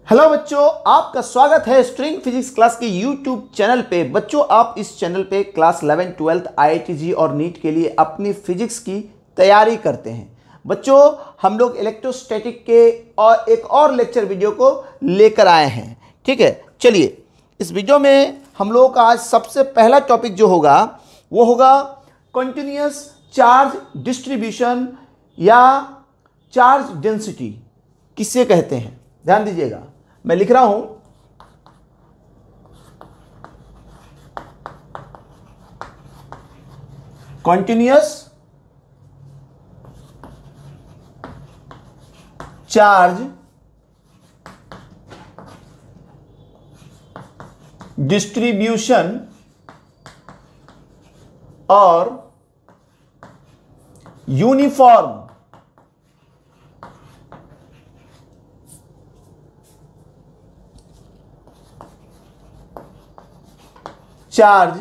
Hello बच्चों, आपका स्वागत है स्ट्रिंग फिजिक्स क्लास के यूट्यूब चैनल पे। बच्चों, आप इस चैनल पे क्लास 11, 12 IIT और नीट के लिए अपनी फिजिक्स की तैयारी करते हैं। बच्चों, हम लोग इलेक्ट्रोस्टैटिक के और एक और लेक्चर वीडियो को लेकर आए हैं। ठीक है, चलिए इस वीडियो में हम लोगों का आज सबसे पहला टॉपिक जो होगा वो होगा कंटिन्यूअस चार्ज डिस्ट्रीब्यूशन या चार्ज डेंसिटी किसे कहते हैं। ध्यान दीजिएगा, मैं लिख रहा हूं कंटिन्यूअस चार्ज डिस्ट्रीब्यूशन और यूनिफॉर्म चार्ज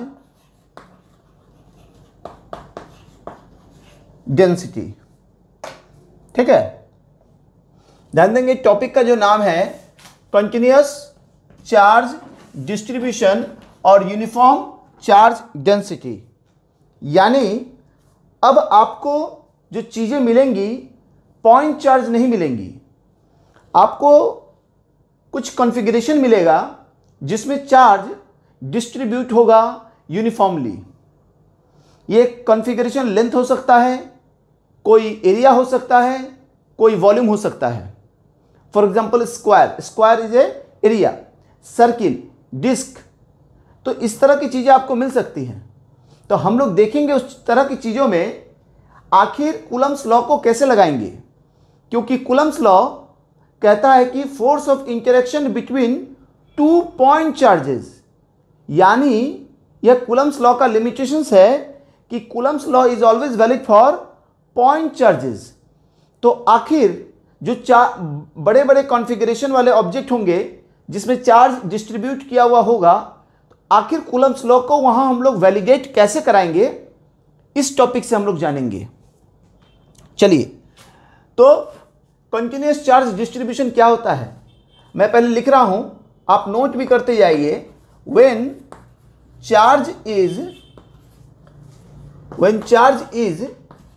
डेंसिटी। ठीक है, ध्यान देंगे टॉपिक का जो नाम है कंटिन्यूअस चार्ज डिस्ट्रीब्यूशन और यूनिफॉर्म चार्ज डेंसिटी। यानी अब आपको जो चीजें मिलेंगी पॉइंट चार्ज नहीं मिलेंगी, आपको कुछ कॉन्फ़िगरेशन मिलेगा जिसमें चार्ज डिस्ट्रीब्यूट होगा यूनिफॉर्मली। ये कॉन्फ़िगरेशन लेंथ हो सकता है, कोई एरिया हो सकता है, कोई वॉल्यूम हो सकता है। For example square is a area, circle, disc, तो इस तरह की चीज़ें आपको मिल सकती हैं। तो हम लोग देखेंगे उस तरह की चीज़ों में आखिर कूलम्स लॉ को कैसे लगाएंगे, क्योंकि कूलम्स लॉ कहता है कि force of interaction between two point charges, यानी यह कूलम्स लॉ का लिमिटेशंस है कि Coulomb's law is always valid for point charges. तो आखिर जो बड़े बड़े कॉन्फ़िगरेशन वाले ऑब्जेक्ट होंगे जिसमें चार्ज डिस्ट्रीब्यूट किया हुआ होगा, तो आखिर कूलम्स लॉ को वहां हम लोग वैलिडेट कैसे कराएंगे, इस टॉपिक से हम लोग जानेंगे। चलिए, तो कंटिन्यूअस चार्ज डिस्ट्रीब्यूशन क्या होता है मैं पहले लिख रहा हूं, आप नोट भी करते जाइए। when charge is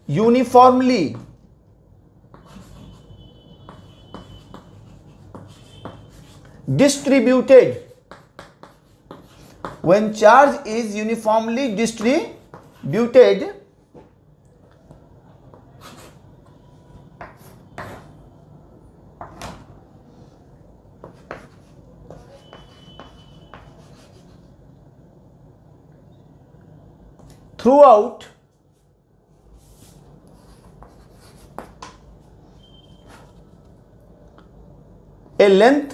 uniformly distributed, when charge is uniformly distributed, throughout a length,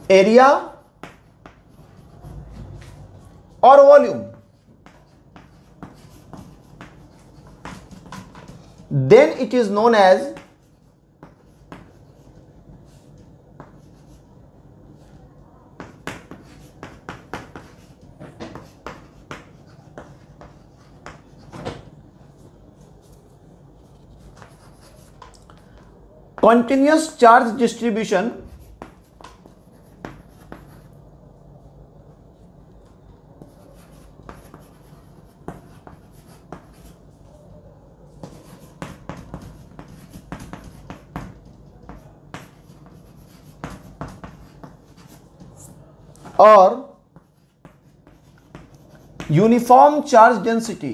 area or volume, then it is known as continuous charge distribution और यूनिफॉर्म चार्ज डेंसिटी।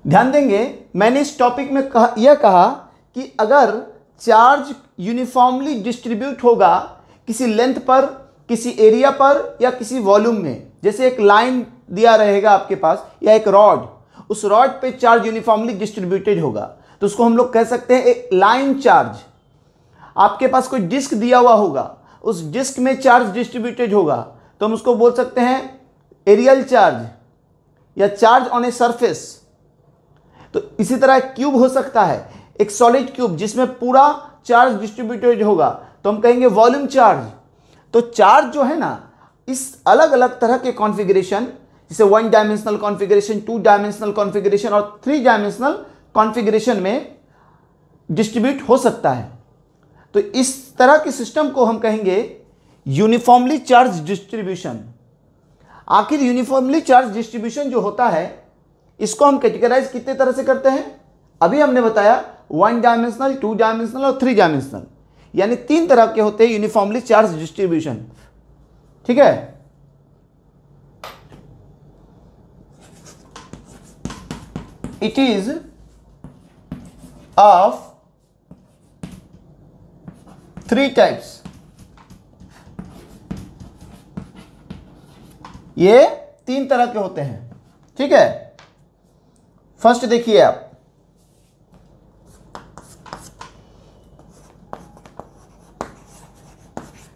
ध्यान देंगे, मैंने इस टॉपिक में यह कहा कि अगर चार्ज यूनिफॉर्मली डिस्ट्रीब्यूट होगा किसी लेंथ पर, किसी एरिया पर या किसी वॉल्यूम में, जैसे एक लाइन दिया रहेगा आपके पास या एक रॉड, उस रॉड पे चार्ज यूनिफॉर्मली डिस्ट्रीब्यूटेड होगा, तो उसको हम लोग कह सकते हैं एक लाइन चार्ज। आपके पास कोई डिस्क दिया हुआ होगा, उस डिस्क में चार्ज डिस्ट्रीब्यूटेड होगा, तो हम उसको बोल सकते हैं एरियल चार्ज या चार्ज ऑन ए सरफेस। तो इसी तरह क्यूब हो सकता है, एक सॉलिड क्यूब जिसमें पूरा चार्ज डिस्ट्रीब्यूटेड होगा, तो हम कहेंगे वॉल्यूम चार्ज। तो चार्ज जो है ना, इस अलग अलग तरह के कॉन्फ़िगरेशन, जैसे 1 डायमेंशनल कॉन्फ़िगरेशन, 2 डायमेंशनल कॉन्फ़िगरेशन और 3 डायमेंशनल कॉन्फ़िगरेशन में डिस्ट्रीब्यूट हो सकता है। तो इस तरह के सिस्टम को हम कहेंगे यूनिफॉर्मली चार्ज डिस्ट्रीब्यूशन। आखिर यूनिफॉर्मली चार्ज डिस्ट्रीब्यूशन जो होता है, इसको हम कैटेगराइज कितने तरह से करते हैं? अभी हमने बताया 1 डायमेंशनल, 2 डायमेंशनल और 3 डायमेंशनल, यानी 3 तरह के होते हैं यूनिफॉर्मली चार्ज डिस्ट्रीब्यूशन। ठीक है, इट इज ऑफ 3 टाइप्स। ये 3 तरह के होते हैं। ठीक है, फर्स्ट देखिए आप,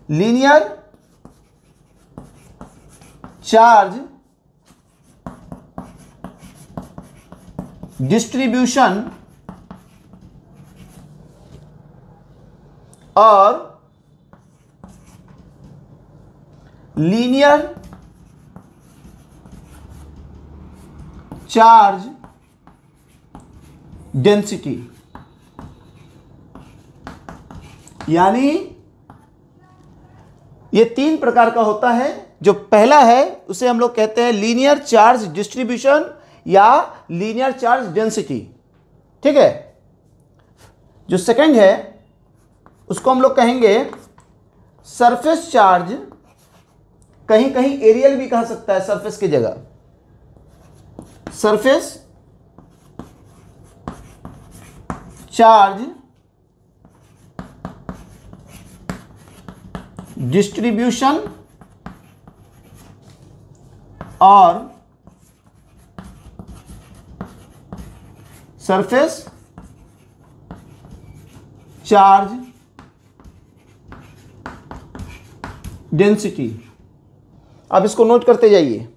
लीनियर चार्ज डिस्ट्रीब्यूशन और लीनियर चार्ज डेंसिटी। यानी ये 3 प्रकार का होता है। जो पहला है उसे हम लोग कहते हैं लीनियर चार्ज डिस्ट्रीब्यूशन या लीनियर चार्ज डेंसिटी। ठीक है, जो सेकंड है उसको हम लोग कहेंगे सरफेस चार्ज, कहीं कहीं एरियल भी कह सकता है सरफेस की जगह, सरफेस चार्ज डिस्ट्रीब्यूशन और सरफेस चार्ज डेंसिटी। अब इसको नोट करते जाइए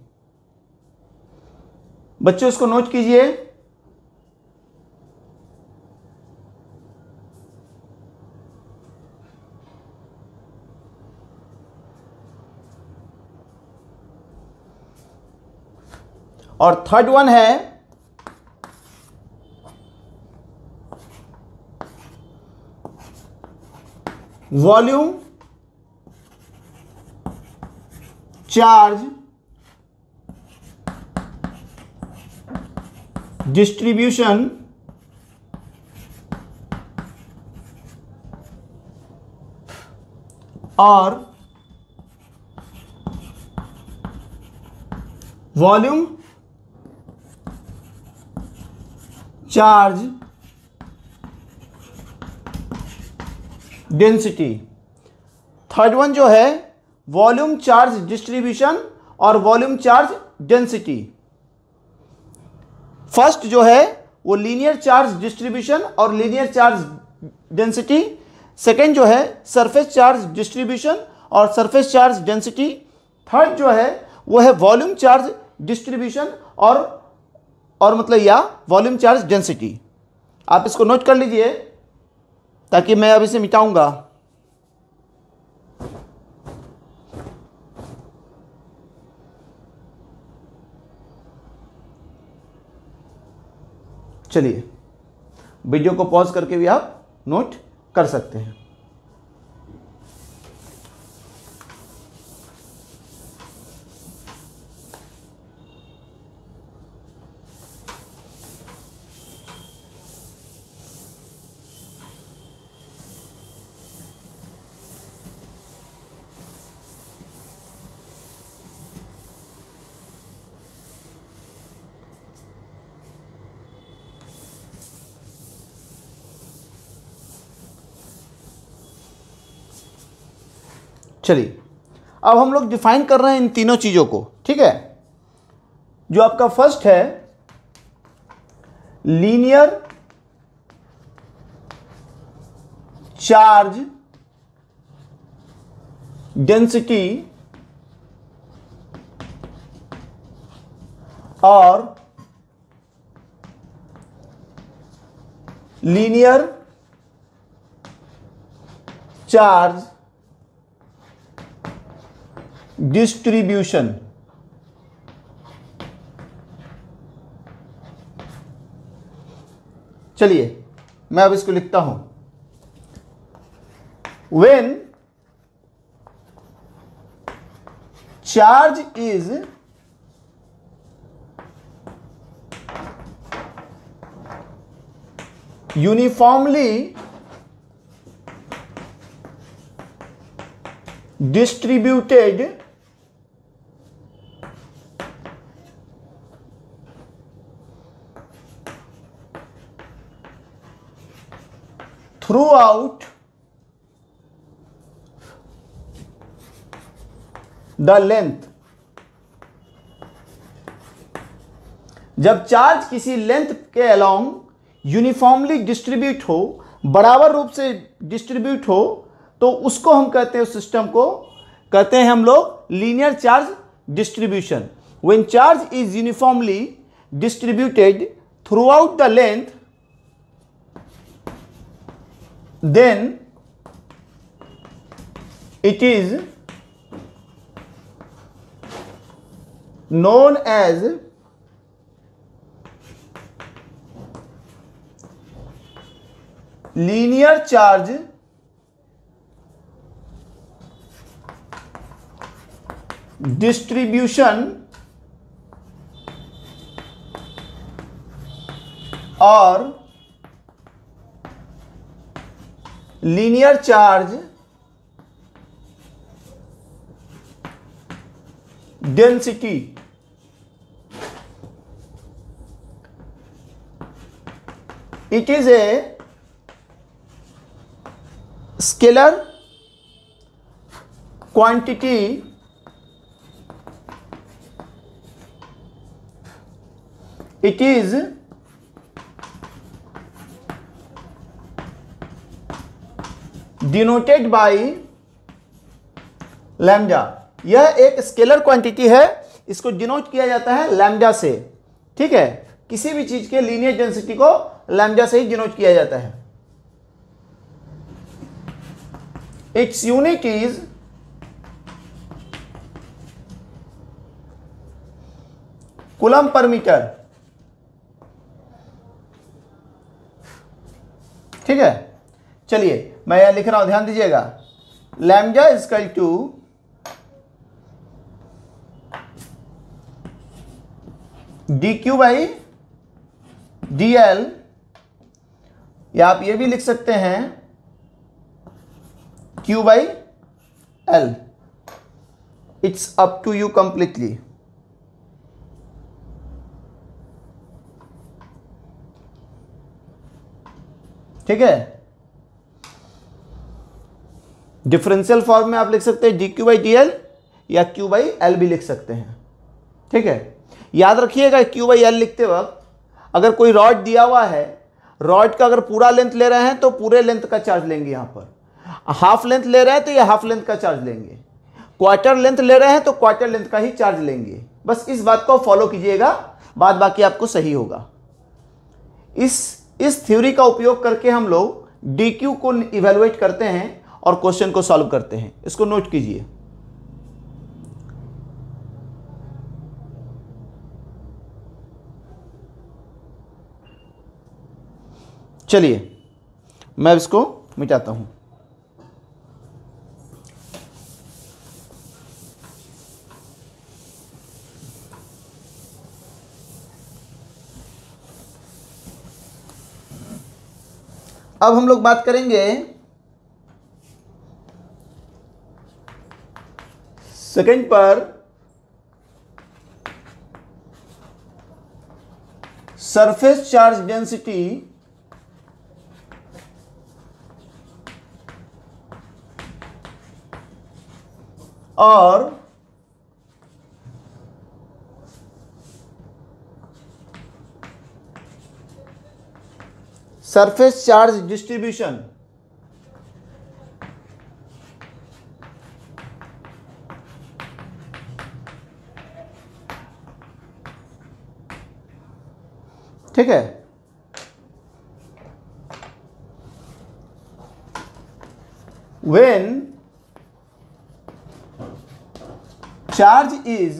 बच्चों, इसको नोट कीजिए। और थर्ड वन है वॉल्यूम चार्ज डिस्ट्रीब्यूशन और volume charge density. Third one जो है वॉल्यूम चार्ज डिस्ट्रीब्यूशन और वॉल्यूम चार्ज डेंसिटी। फर्स्ट जो है वो लीनियर चार्ज डिस्ट्रीब्यूशन और लीनियर चार्ज डेंसिटी। सेकेंड जो है सरफेस चार्ज डिस्ट्रीब्यूशन और सरफेस चार्ज डेंसिटी। थर्ड जो है वो है वॉल्यूम चार्ज डिस्ट्रीब्यूशन और मतलब या वॉल्यूम चार्ज डेंसिटी। आप इसको नोट कर लीजिए ताकि मैं अब इसे मिटाऊंगा। चलिए, वीडियो को पॉज करके भी आप नोट कर सकते हैं। चलिए, अब हम लोग डिफाइन कर रहे हैं इन तीनों चीजों को। ठीक है, जो आपका फर्स्ट है लीनियर चार्ज डेंसिटी और लीनियर चार्ज डिस्ट्रीब्यूशन। चलिए मैं अब इसको लिखता हूं। When charge is uniformly distributed throughout the length। जब चार्ज किसी लेंथ के अलोंग यूनिफॉर्मली डिस्ट्रीब्यूट हो, बराबर रूप से डिस्ट्रीब्यूट हो, तो उसको हम कहते हैं, उस सिस्टम को कहते हैं हम लोग linear charge distribution. When charge is uniformly distributed throughout the length, then it is known as linear charge distribution or linear charge density। It is a scalar quantity it is denoted by lambda. यह एक scalar quantity है, इसको denote किया जाता है lambda से। ठीक है, किसी भी चीज के लीनियर डेंसिटी को लैम्डा से ही डिनोट किया जाता है। Its unit is coulomb per metre. ठीक है, चलिए मैं यहां लिख रहा हूं, ध्यान दीजिएगा। Lambda is equal to dq by dl, या आप ये भी लिख सकते हैं q बाई l। It's up to you completely. ठीक है, डिफरेंशियल फॉर्म में आप लिख सकते हैं dq बाई dl या q बाई l भी लिख सकते हैं। ठीक है, याद रखिएगा q बाई l लिखते वक्त अगर कोई रॉड दिया हुआ है, रॉड का अगर पूरा लेंथ ले रहे हैं तो पूरे लेंथ का चार्ज लेंगे, यहां पर हाफ लेंथ ले रहे हैं तो ये हाफ लेंथ का चार्ज लेंगे, क्वार्टर लेंथ ले रहे हैं तो क्वार्टर लेंथ का ही चार्ज लेंगे। बस इस बात को फॉलो कीजिएगा, बाद बाकी आपको सही होगा। इस थ्योरी का उपयोग करके हम लोग dq को इवेलुएट करते हैं और क्वेश्चन को सॉल्व करते हैं। इसको नोट कीजिए। चलिए मैं इसको मिटाता हूं। अब हम लोग बात करेंगे सेकंड पर, सरफेस चार्ज डेंसिटी और सरफेस चार्ज डिस्ट्रीब्यूशन। ठीक है, when charge is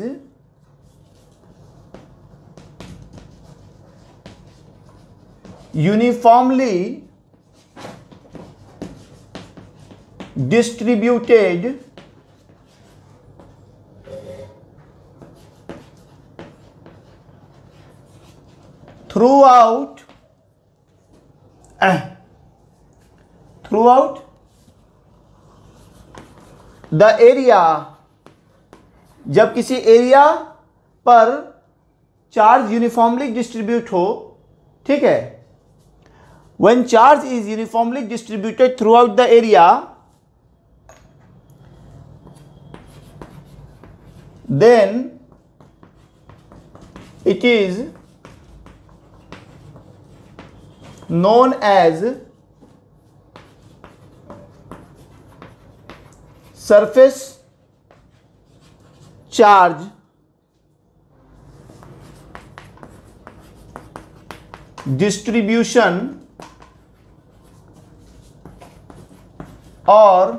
uniformly distributed throughout the area, जब किसी एरिया पर चार्ज यूनिफॉर्मली डिस्ट्रीब्यूट हो, ठीक है, when charge is uniformly distributed throughout the area, then it is known as surface charge distribution और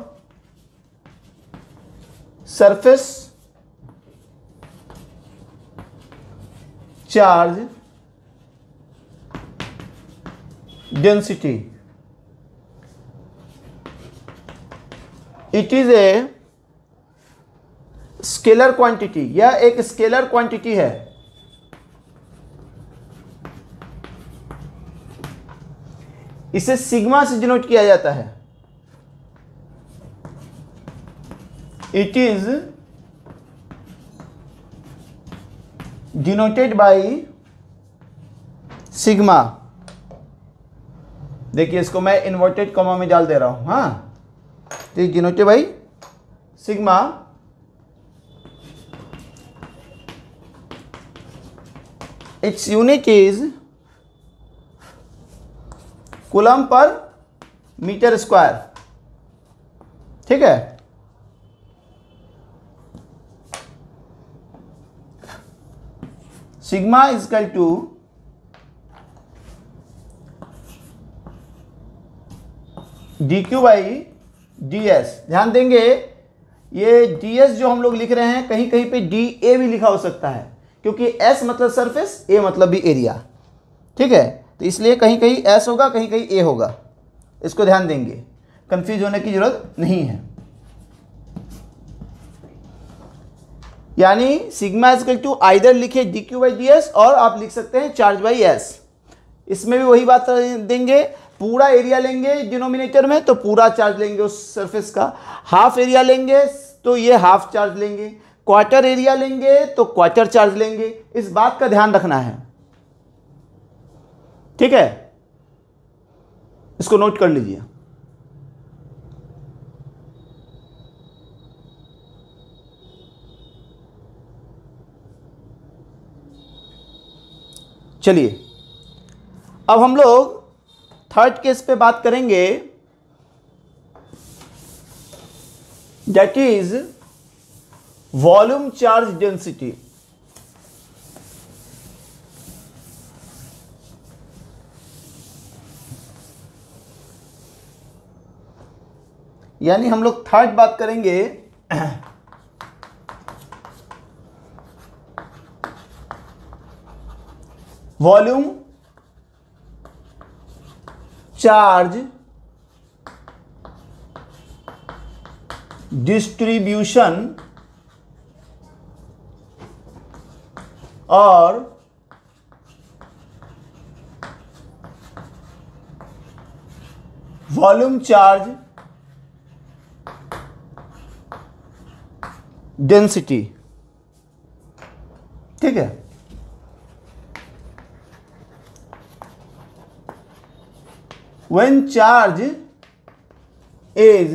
surface charge density. It is a scalar quantity, यह एक scalar quantity है। इसे सिग्मा से डिनोट किया जाता है। It is denoted by sigma. देखिए इसको मैं इन्वर्टेड कॉमा में डाल दे रहा हूं। हाँ, तो denoted by sigma. Its unit is coulomb per metre square, ठीक है। Sigma is equal to d q by d s. ध्यान देंगे ये डी एस जो हम लोग लिख रहे हैं, कहीं कहीं पे डी ए भी लिखा हो सकता है, क्योंकि एस मतलब सरफेस, ए मतलब भी एरिया, ठीक है। तो इसलिए कहीं कहीं एस होगा, कहीं कहीं ए होगा। इसको ध्यान देंगे, कंफ्यूज होने की जरूरत नहीं है। यानी sigma is equal to either लिखे d q by d s, और आप लिख सकते हैं चार्ज बाई एस। इसमें भी वही बात देंगे, पूरा एरिया लेंगे डिनोमिनेटर में तो पूरा चार्ज लेंगे उस सरफेस का, हाफ एरिया लेंगे तो ये हाफ चार्ज लेंगे, क्वार्टर एरिया लेंगे तो क्वार्टर चार्ज लेंगे। इस बात का ध्यान रखना है, ठीक है। इसको नोट कर लीजिए। चलिए अब हम लोग थर्ड केस पे बात करेंगे, that is volume charge density. यानी हम लोग थर्ड बात करेंगे वॉल्यूम चार्ज डिस्ट्रीब्यूशन और वॉल्यूम चार्ज डेंसिटी, ठीक है। When charge is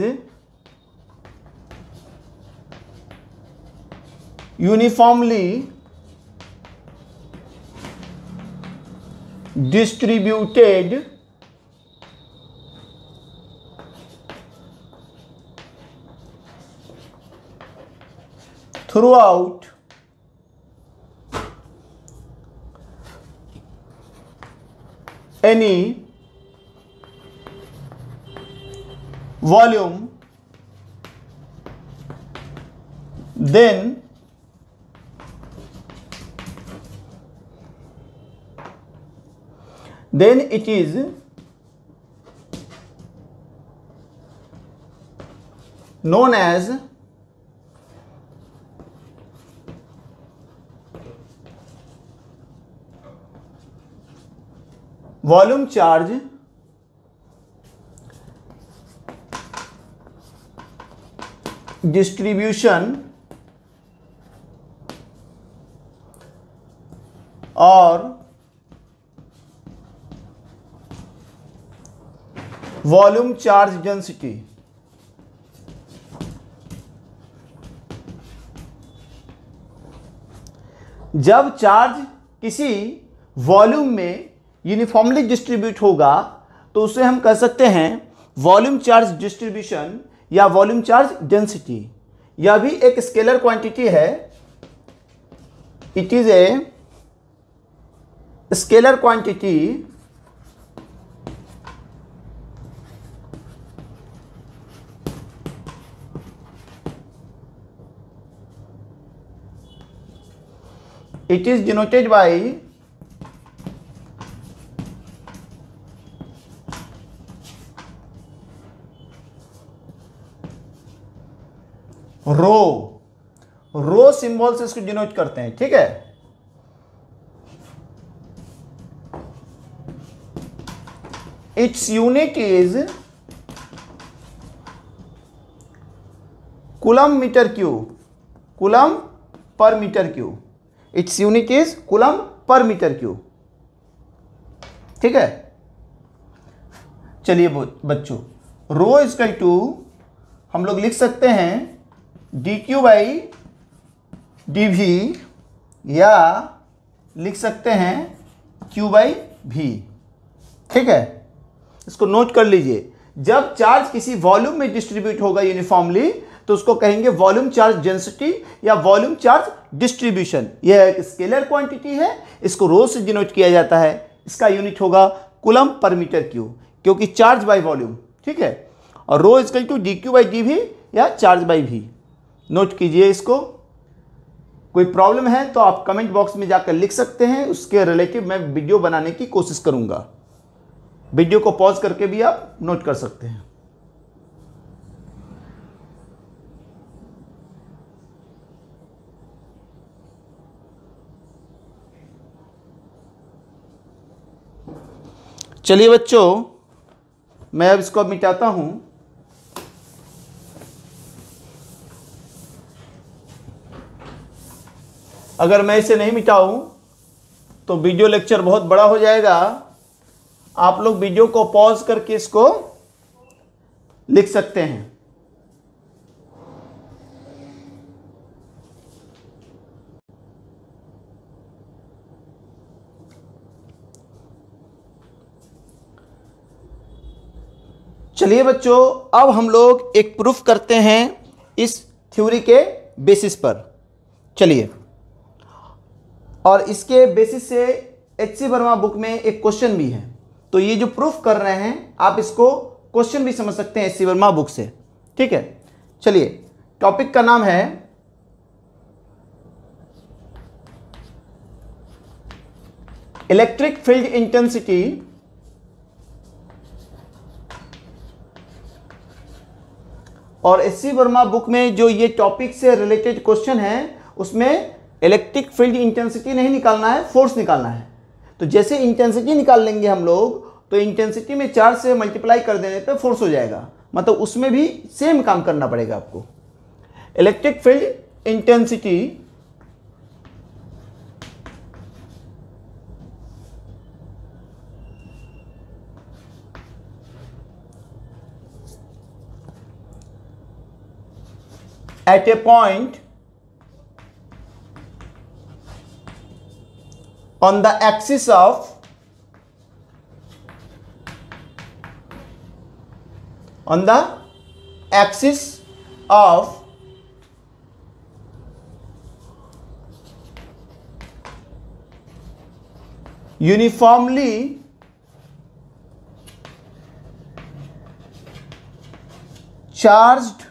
uniformly distributed throughout any volume, then then it is known as volume charge distribution और वॉल्यूम चार्ज डेंसिटी। जब चार्ज किसी वॉल्यूम में यूनिफॉर्मली डिस्ट्रीब्यूट होगा तो उसे हम कह सकते हैं वॉल्यूम चार्ज डिस्ट्रीब्यूशन या वॉल्यूम चार्ज डेंसिटी। यह भी एक स्केलर क्वांटिटी है। It is a scalar quantity it is denoted by rho symbol से इसको डिनोट करते हैं। ठीक है, its unit is coulomb metre cube, coulomb per metre cube. Its unit is coulomb per metre cube. ठीक है, चलिए बच्चों, रो इक्वल टू हम लोग लिख सकते हैं d q by d v, या लिख सकते हैं क्यू बाई वी। ठीक है, इसको नोट कर लीजिए। जब चार्ज किसी वॉल्यूम में डिस्ट्रीब्यूट होगा यूनिफॉर्मली तो उसको कहेंगे वॉल्यूम चार्ज डेंसिटी या वॉल्यूम चार्ज डिस्ट्रीब्यूशन। यह एक स्केलर क्वांटिटी है, इसको रो से डिनोट किया जाता है। इसका यूनिट होगा कूलम पर मीटर क्यूब, क्योंकि चार्ज बाय वॉल्यूम। ठीक है, और rho equal to d q by d v या चार्ज बाई वी। नोट कीजिए इसको। कोई प्रॉब्लम है तो आप कमेंट बॉक्स में जाकर लिख सकते हैं, उसके रिलेटिव मैं वीडियो बनाने की कोशिश करूंगा। वीडियो को पॉज करके भी आप नोट कर सकते हैं। चलिए बच्चों, मैं अब इसको मिटाता हूं। अगर मैं इसे नहीं मिटाऊं तो वीडियो लेक्चर बहुत बड़ा हो जाएगा। आप लोग वीडियो को पॉज करके इसको लिख सकते हैं। चलिए बच्चों, अब हम लोग एक प्रूफ करते हैं इस थ्योरी के बेसिस पर। चलिए, और इसके बेसिस से एच.सी. वर्मा बुक में एक क्वेश्चन भी है, तो ये जो प्रूफ कर रहे हैं आप इसको क्वेश्चन भी समझ सकते हैं एच.सी. वर्मा बुक से। ठीक है, चलिए, टॉपिक का नाम है इलेक्ट्रिक फील्ड इंटेंसिटी और एच.सी. वर्मा बुक में जो ये टॉपिक से रिलेटेड क्वेश्चन है उसमें इलेक्ट्रिक फील्ड इंटेंसिटी नहीं निकालना है, फोर्स निकालना है। तो जैसे इंटेंसिटी निकाल लेंगे हम लोग, तो इंटेंसिटी में चार्ज से मल्टीप्लाई कर देने पे फोर्स हो जाएगा। मतलब उसमें भी सेम काम करना पड़ेगा आपको। Electric field intensity at a point on the axis of uniformly charged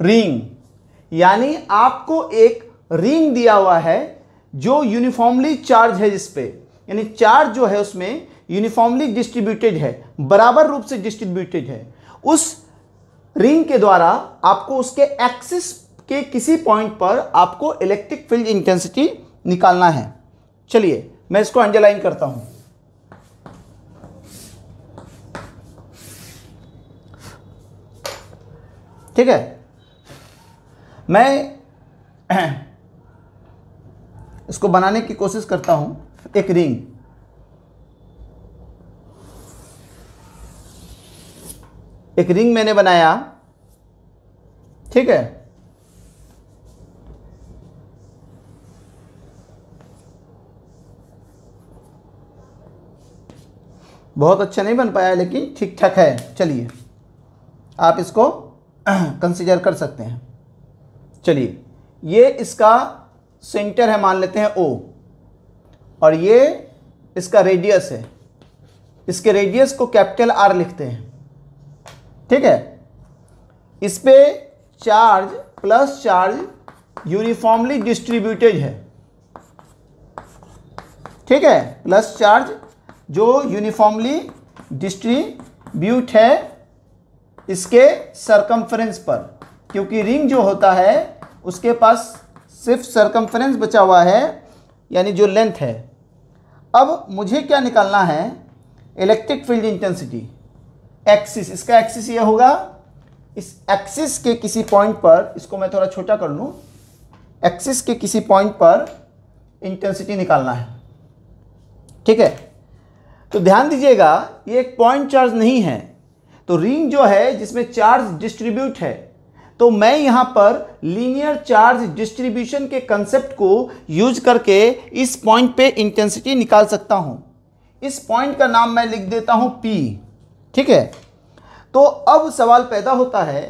ring. यानी आपको एक रिंग दिया हुआ है जो यूनिफॉर्मली चार्ज है जिस पे, यानी चार्ज जो है उसमें यूनिफॉर्मली डिस्ट्रीब्यूटेड है, बराबर रूप से डिस्ट्रीब्यूटेड है, उस रिंग के द्वारा आपको उसके एक्सिस के किसी पॉइंट पर आपको इलेक्ट्रिक फील्ड इंटेंसिटी निकालना है। चलिए मैं इसको अंडरलाइन करता हूं। ठीक है, मैं इसको बनाने की कोशिश करता हूं। एक रिंग, एक रिंग मैंने बनाया। ठीक है, बहुत अच्छा नहीं बन पाया लेकिन ठीक ठाक है। चलिए आप इसको कंसीडर कर सकते हैं। चलिए ये इसका सेंटर है, मान लेते हैं O, और ये इसका रेडियस है। इसके रेडियस को कैपिटल R लिखते हैं। ठीक है, इस पे charge plus charge uniformly distributed है। ठीक है, प्लस चार्ज जो यूनिफॉर्मली डिस्ट्रीब्यूट है इसके सरकमफ्रेंस पर, क्योंकि रिंग जो होता है उसके पास सिर्फ सरकमफ्रेंस बचा हुआ है, यानी जो लेंथ है। अब मुझे क्या निकालना है? Electric field intensity. एक्सिस, इसका एक्सिस ये होगा, इस एक्सिस के किसी पॉइंट पर, इसको मैं थोड़ा छोटा कर लूँ, एक्सिस के किसी पॉइंट पर इंटेंसिटी निकालना है। ठीक है, तो ध्यान दीजिएगा ये एक पॉइंट चार्ज नहीं है, तो रिंग जो है जिसमें चार्ज डिस्ट्रीब्यूट है, तो मैं यहां पर लीनियर चार्ज डिस्ट्रीब्यूशन के कंसेप्ट को यूज करके इस पॉइंट पे इंटेंसिटी निकाल सकता हूं। इस पॉइंट का नाम मैं लिख देता हूं P। ठीक है, तो अब सवाल पैदा होता है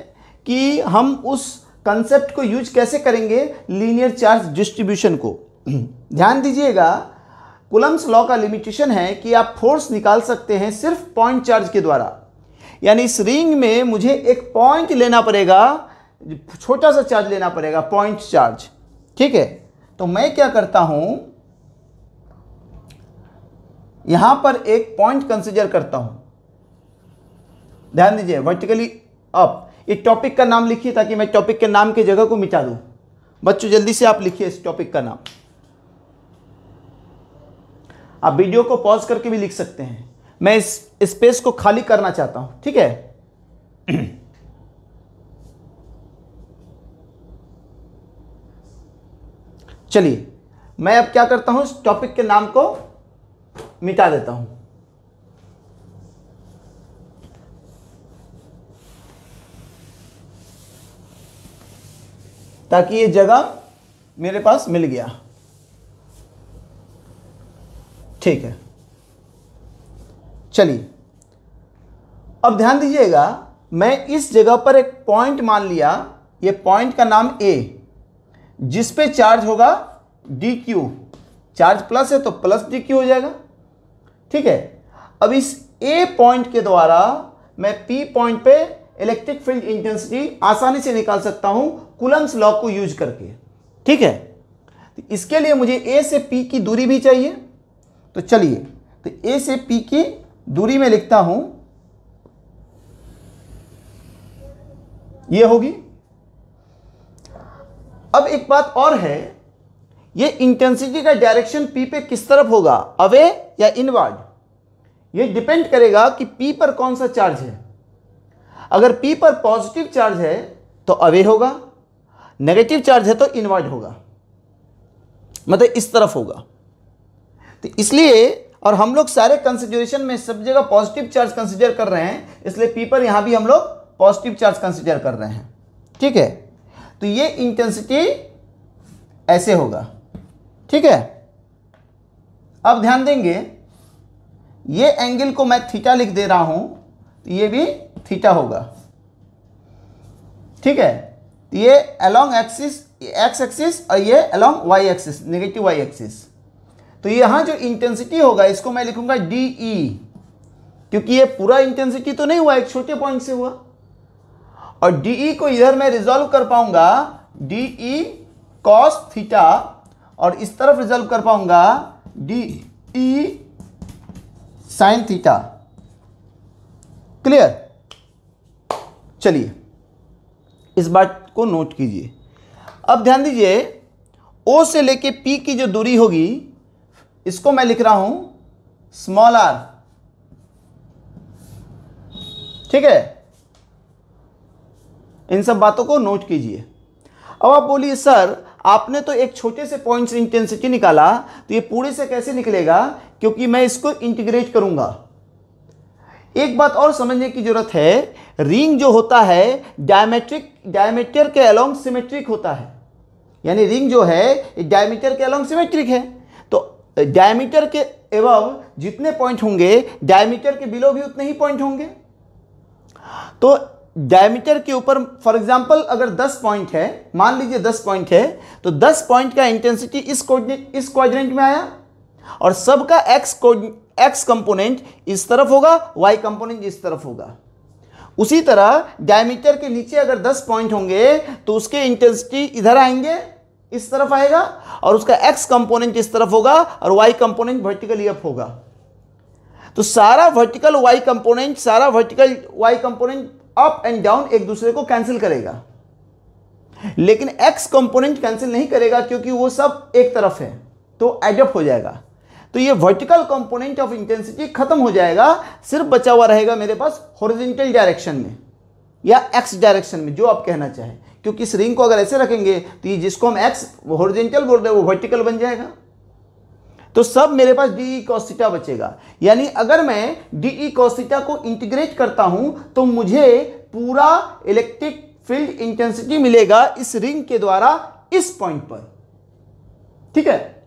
कि हम उस कंसेप्ट को यूज कैसे करेंगे लीनियर चार्ज डिस्ट्रीब्यूशन को। ध्यान दीजिएगा कूलम्ब्स लॉ का लिमिटेशन है कि आप फोर्स निकाल सकते हैं सिर्फ पॉइंट चार्ज के द्वारा, यानी इस रिंग में मुझे एक पॉइंट लेना पड़ेगा, छोटा सा चार्ज लेना पड़ेगा, पॉइंट चार्ज। ठीक है, तो मैं क्या करता हूं, यहां पर एक पॉइंट कंसीडर करता हूं। ध्यान दीजिए, वर्टिकली अप। एक टॉपिक का नाम लिखिए ताकि मैं टॉपिक के नाम की जगह को मिटा दूं। बच्चों जल्दी से आप लिखिए इस टॉपिक का नाम। आप वीडियो को पॉज करके भी लिख सकते हैं, मैं इस स्पेस को खाली करना चाहता हूं। ठीक है, चलिए मैं अब क्या करता हूं, इस टॉपिक के नाम को मिटा देता हूं। ताकि ये जगह मेरे पास मिल गया। ठीक है, चलिए अब ध्यान दीजिएगा, मैं इस जगह पर एक पॉइंट मान लिया, ये पॉइंट का नाम A, जिस पे चार्ज होगा dq। चार्ज प्लस है तो प्लस dq हो जाएगा। ठीक है, अब इस A पॉइंट के द्वारा मैं P पॉइंट पे इलेक्ट्रिक फील्ड इंटेंसिटी आसानी से निकाल सकता हूं कूलम्ब्स लॉ को यूज करके। ठीक है, तो इसके लिए मुझे A से P की दूरी भी चाहिए। तो चलिए, तो A से P की दूरी में लिखता हूं, ये होगी। अब एक बात और है, ये इंटेंसिटी का डायरेक्शन P पे किस तरफ होगा, अवे या इनवर्ड, ये डिपेंड करेगा कि P पर कौन सा चार्ज है। अगर P पर पॉजिटिव चार्ज है तो अवे होगा, नेगेटिव चार्ज है तो इनवर्ड होगा, मतलब इस तरफ होगा। तो इसलिए, और हम लोग सारे कंसिडरेशन में सब जगह पॉजिटिव चार्ज कंसीडर कर रहे हैं, इसलिए P पर यहां भी हम लोग पॉजिटिव चार्ज कंसीडर कर रहे हैं। ठीक है, तो ये इंटेंसिटी ऐसे होगा। ठीक है, अब ध्यान देंगे, ये एंगल को मैं थीटा लिख दे रहा हूं, तो ये भी थीटा होगा। ठीक है, तो ये अलोंग एक्सिस, एक्स एक्सिस, और ये along y axis, negative y axis. तो यहां जो इंटेंसिटी होगा इसको मैं लिखूंगा DE, क्योंकि ये पूरा इंटेंसिटी तो नहीं हुआ, एक छोटे पॉइंट से हुआ, और DE को इधर मैं रिजॉल्व कर पाऊंगा DE cos थीटा, और इस तरफ रिजल्व कर पाऊंगा D E sine theta. Clear? चलिए इस बात को नोट कीजिए। अब ध्यान दीजिए, O से लेके P की जो दूरी होगी इसको मैं लिख रहा हूं स्मॉल r। ठीक है, इन सब बातों को नोट कीजिए। अब आप बोलिए सर आपने तो एक छोटे से पॉइंट से इंटेंसिटी निकाला, तो ये पूरे से कैसे निकलेगा, क्योंकि मैं इसको इंटीग्रेट करूंगा। एक बात और समझने की जरूरत है, रिंग जो होता है डायमीटर के अलोंग सिमेट्रिक होता है। यानी रिंग जो है डायमीटर के अलोंग सिमेट्रिक है, तो डायमीटर के एबव जितने पॉइंट होंगे डायमीटर के बिलो भी उतने ही पॉइंट होंगे। तो डायमीटर के ऊपर फॉर एग्जांपल अगर 10 पॉइंट है, मान लीजिए 10 पॉइंट है, तो 10 पॉइंट का इंटेंसिटी इस क्वाड्रेंट में आया और सबका एक्स कंपोनेंट इस तरफ होगा, वाई कंपोनेंट इस तरफ होगा। उसी तरह डायमीटर के नीचे अगर 10 पॉइंट होंगे तो उसके इंटेंसिटी इधर आएंगे, इस तरफ आएगा, और उसका एक्स कंपोनेंट इस तरफ होगा और वाई कंपोनेंट वर्टिकली अप होगा। तो सारा vertical y component up and down एक दूसरे को कैंसिल करेगा, लेकिन एक्स कंपोनेंट कैंसिल नहीं करेगा क्योंकि वो सब एक तरफ है, तो एडअप हो जाएगा। तो ये वर्टिकल कंपोनेंट ऑफ इंटेंसिटी खत्म हो जाएगा, सिर्फ बचा हुआ रहेगा मेरे पास हॉरिजॉन्टल डायरेक्शन में या एक्स डायरेक्शन में, जो आप कहना चाहें। क्योंकि इस रिंग को अगर ऐसे रखेंगे तो ये जिसको हम एक्स हॉरिजॉन्टल बोल रहे हैं वो वर्टिकल बन जाएगा। तो सब मेरे पास डी ई कॉस थीटा बचेगा। यानी अगर मैं डी ई कॉस थीटा को इंटीग्रेट करता हूं तो मुझे पूरा इलेक्ट्रिक फील्ड इंटेंसिटी मिलेगा इस रिंग के द्वारा इस पॉइंट पर। ठीक है,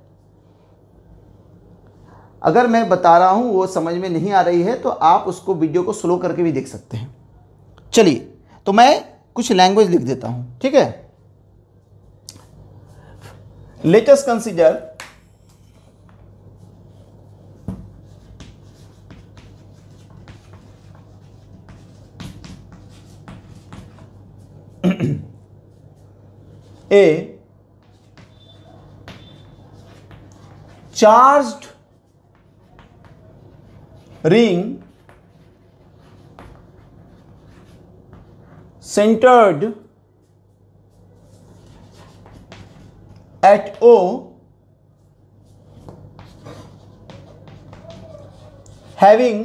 अगर मैं बता रहा हूं वो समझ में नहीं आ रही है तो आप उसको वीडियो को स्लो करके भी देख सकते हैं। चलिए, तो मैं कुछ लैंग्वेज लिख देता हूं। ठीक है, let us consider a charged ring centered at O having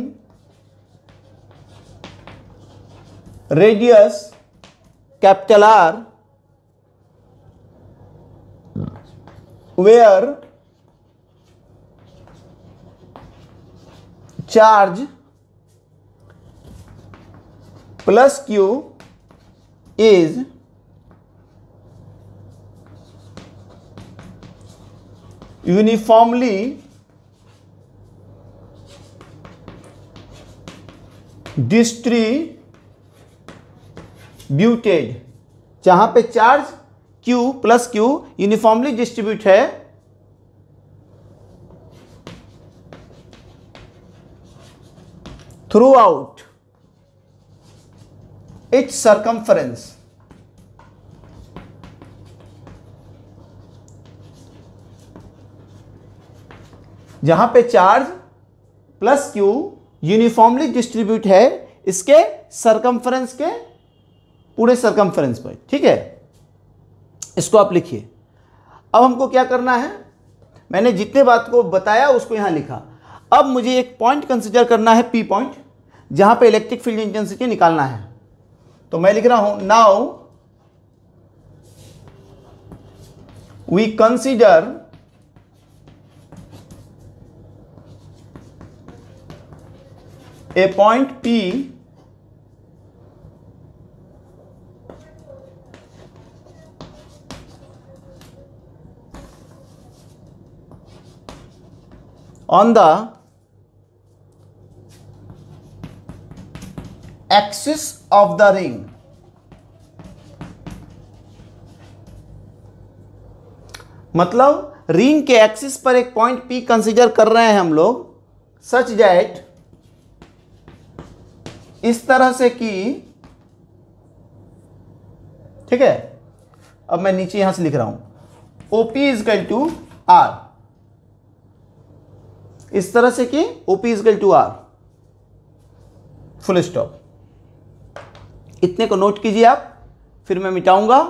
radius capital R, where charge plus Q is uniformly distributed. जहां पे charge Q plus Q uniformly distribute है थ्रू आउट इट्स सर्कमफरेंस। जहां पे charge plus Q uniformly distribute है इसके circumference के पूरे circumference पर। ठीक है, इसको आप लिखिए। अब हमको क्या करना है, मैंने जितने बात को बताया उसको यहां लिखा। अब मुझे एक पॉइंट कंसीडर करना है P पॉइंट, जहां पे इलेक्ट्रिक फील्ड इंटेंसिटी निकालना है। तो मैं लिख रहा हूं now we consider a point P on the axis of the ring। मतलब रिंग के एक्सिस पर एक पॉइंट P कंसीडर कर रहे हैं हम लोग, सच दैट इस तरह से कि, ठीक है, अब मैं नीचे यहां से लिख रहा हूं OP is equal to r, इस तरह से कि OP is equal to r, full stop. इतने को नोट कीजिए आप, फिर मैं मिटाऊंगा,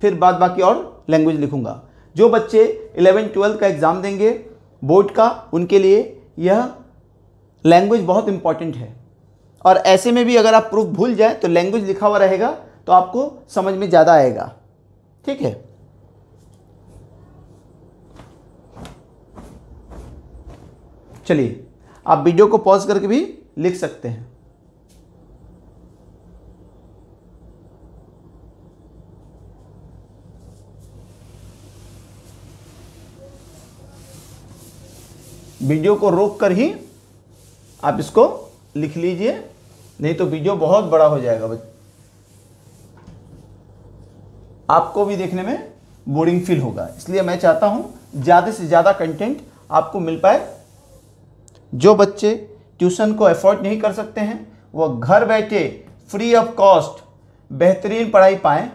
फिर बाद बाकी और लैंग्वेज लिखूंगा। जो बच्चे 11-12 का एग्जाम देंगे बोर्ड का, उनके लिए यह लैंग्वेज बहुत इंपॉर्टेंट है। और ऐसे में भी अगर आप प्रूफ भूल जाए तो लैंग्वेज लिखा हुआ रहेगा तो आपको समझ में ज़्यादा आएगा। ठीक है, चलिए आप वीडियो को पॉज करके भी लिख सकते हैं। वीडियो को रोक कर ही आप इसको लिख लीजिए, नहीं तो वीडियो बहुत बड़ा हो जाएगा, आपको भी देखने में बोरिंग फील होगा। इसलिए मैं चाहता हूं ज़्यादा से ज़्यादा कंटेंट आपको मिल पाए। जो बच्चे ट्यूशन को अफोर्ड नहीं कर सकते हैं वह घर बैठे फ्री ऑफ कॉस्ट बेहतरीन पढ़ाई पाएँ।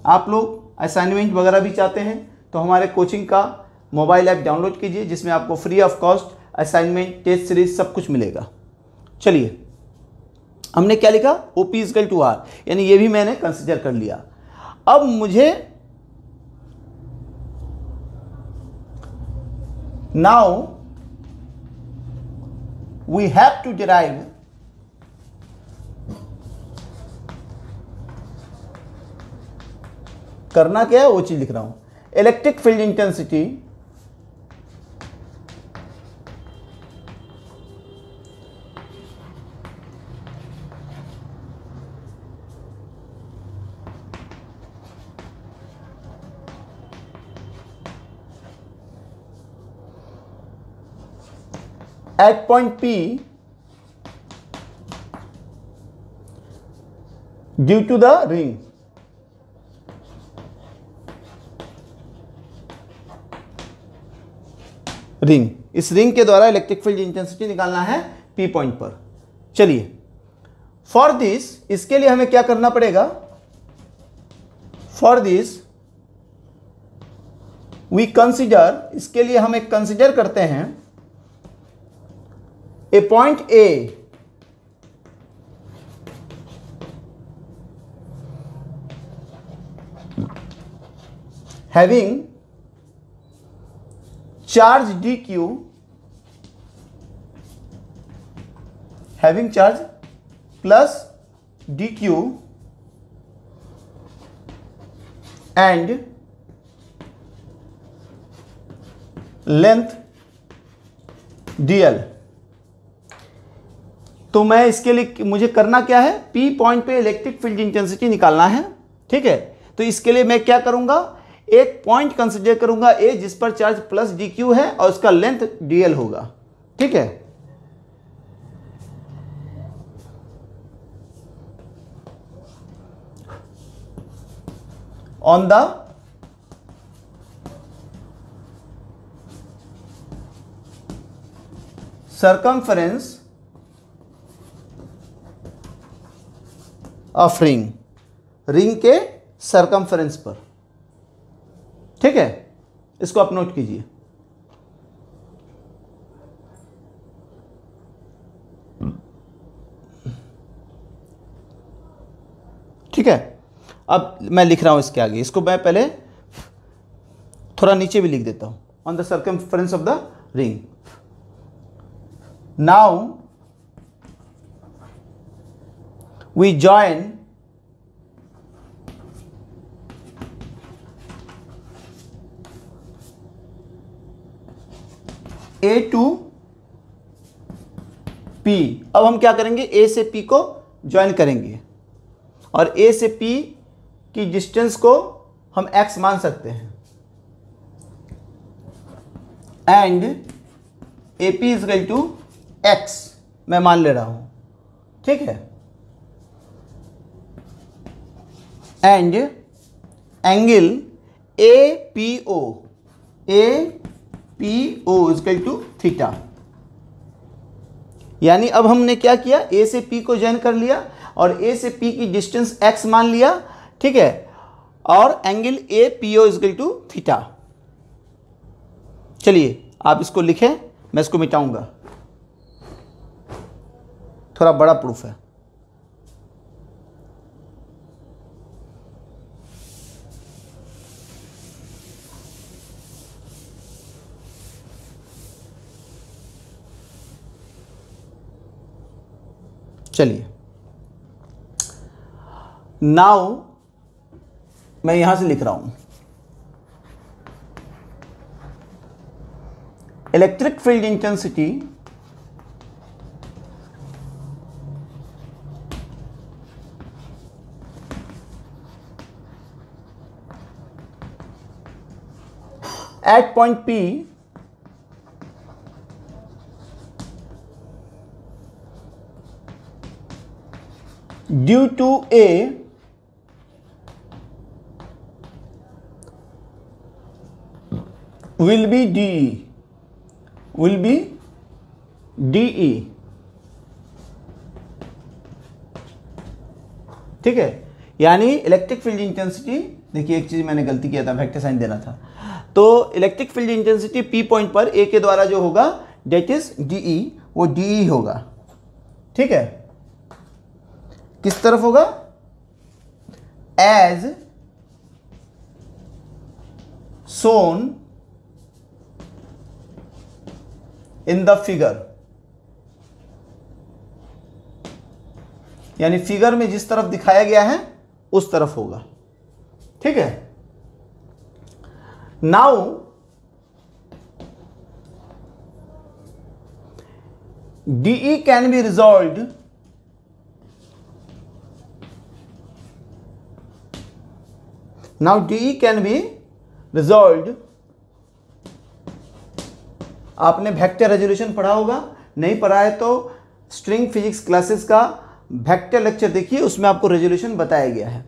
आप लोग असाइनमेंट वगैरह भी चाहते हैं तो हमारे कोचिंग का मोबाइल ऐप डाउनलोड कीजिए, जिसमें आपको free of cost assignment, test series सब कुछ मिलेगा। चलिए, हमने क्या लिखा, OP is equal to r, यानी ये भी मैंने कंसीडर कर लिया। अब मुझे now we have to derive करना क्या है वो चीज लिख रहा हूं। Electric field intensity at point P due to the ring. Ring, इस रिंग के द्वारा इलेक्ट्रिक फील्ड इंटेंसिटी निकालना है P पॉइंट पर। चलिए, फॉर दिस, इसके लिए हमें क्या करना पड़ेगा, फॉर दिस वी कंसिडर, इसके लिए हम एक कंसिडर करते हैं a point A having charge dq, having charge plus dq and length dl। तो मैं इसके लिए मुझे करना क्या है, P पॉइंट पे इलेक्ट्रिक फील्ड इंटेंसिटी निकालना है। ठीक है, तो इसके लिए मैं क्या करूंगा, एक पॉइंट कंसीडर करूंगा A, जिस पर चार्ज प्लस dq है और उसका लेंथ dl होगा। ठीक है, on the circumference of ring, ring के सर्कमफरेंस पर। ठीक है, इसको आप नोट कीजिए। ठीक है, अब मैं लिख रहा हूं इसके आगे, इसको मैं पहले थोड़ा नीचे भी लिख देता हूं, on the circumference of the ring. Now we join A to P। अब हम क्या करेंगे, A से P को ज्वाइन करेंगे और A से P की डिस्टेंस को हम x मान सकते हैं and AP is equal to x मैं मान ले रहा हूं। ठीक है, and angle APO is equal to theta. यानी अब हमने क्या किया, A से P को ज्वाइन कर लिया और A से P की डिस्टेंस x मान लिया। ठीक है, और angle A P O is equal to theta. चलिए आप इसको लिखें, मैं इसको मिटाऊंगा, थोड़ा बड़ा प्रूफ है। चलिए नाउ मैं यहां से लिख रहा हूं, electric field intensity at point P due to A will be DE, will be DE। ठीक है, यानी इलेक्ट्रिक फील्ड इंटेंसिटी, देखिए एक चीज मैंने गलती किया था, वेक्टर साइन देना था। तो electric field intensity P point पर A के द्वारा जो होगा डेट इज DE, वो DE होगा। ठीक है, किस तरफ होगा? As shown in the figure, यानी फिगर में जिस तरफ दिखाया गया है उस तरफ होगा। ठीक है, now DE can be resolved DE can be resolved. आपने वेक्टर रेजोल्यूशन पढ़ा होगा, नहीं पढ़ा है तो स्ट्रिंग फिजिक्स क्लासेस का वेक्टर लेक्चर देखिए, उसमें आपको रेजोल्यूशन बताया गया है।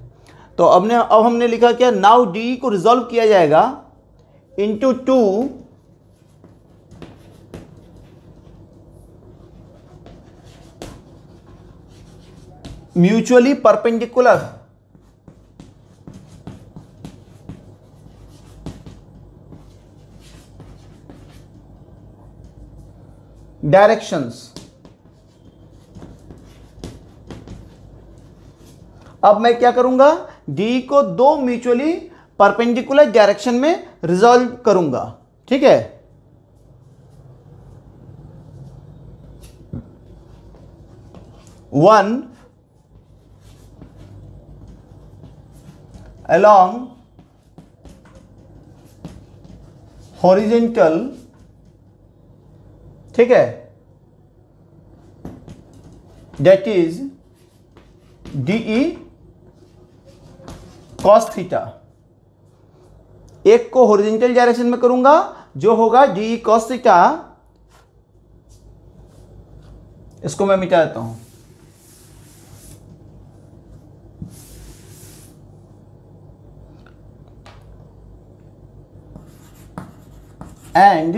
तो अब हमने लिखा क्या, नाउ DE को रिजॉल्व किया जाएगा इंटू 2 म्यूचुअली परपेंडिकुलर डायरेक्शंस। अब मैं क्या करूंगा, DE को दो म्यूचुअली परपेंडिकुलर डायरेक्शन में रिजॉल्व करूंगा। ठीक है, वन along horizontal, ठीक है, that is DE cos theta. एक को हॉरिजॉन्टल डायरेक्शन में करूंगा जो होगा DE cos थीटा। इसको मैं मिटा देता हूं, and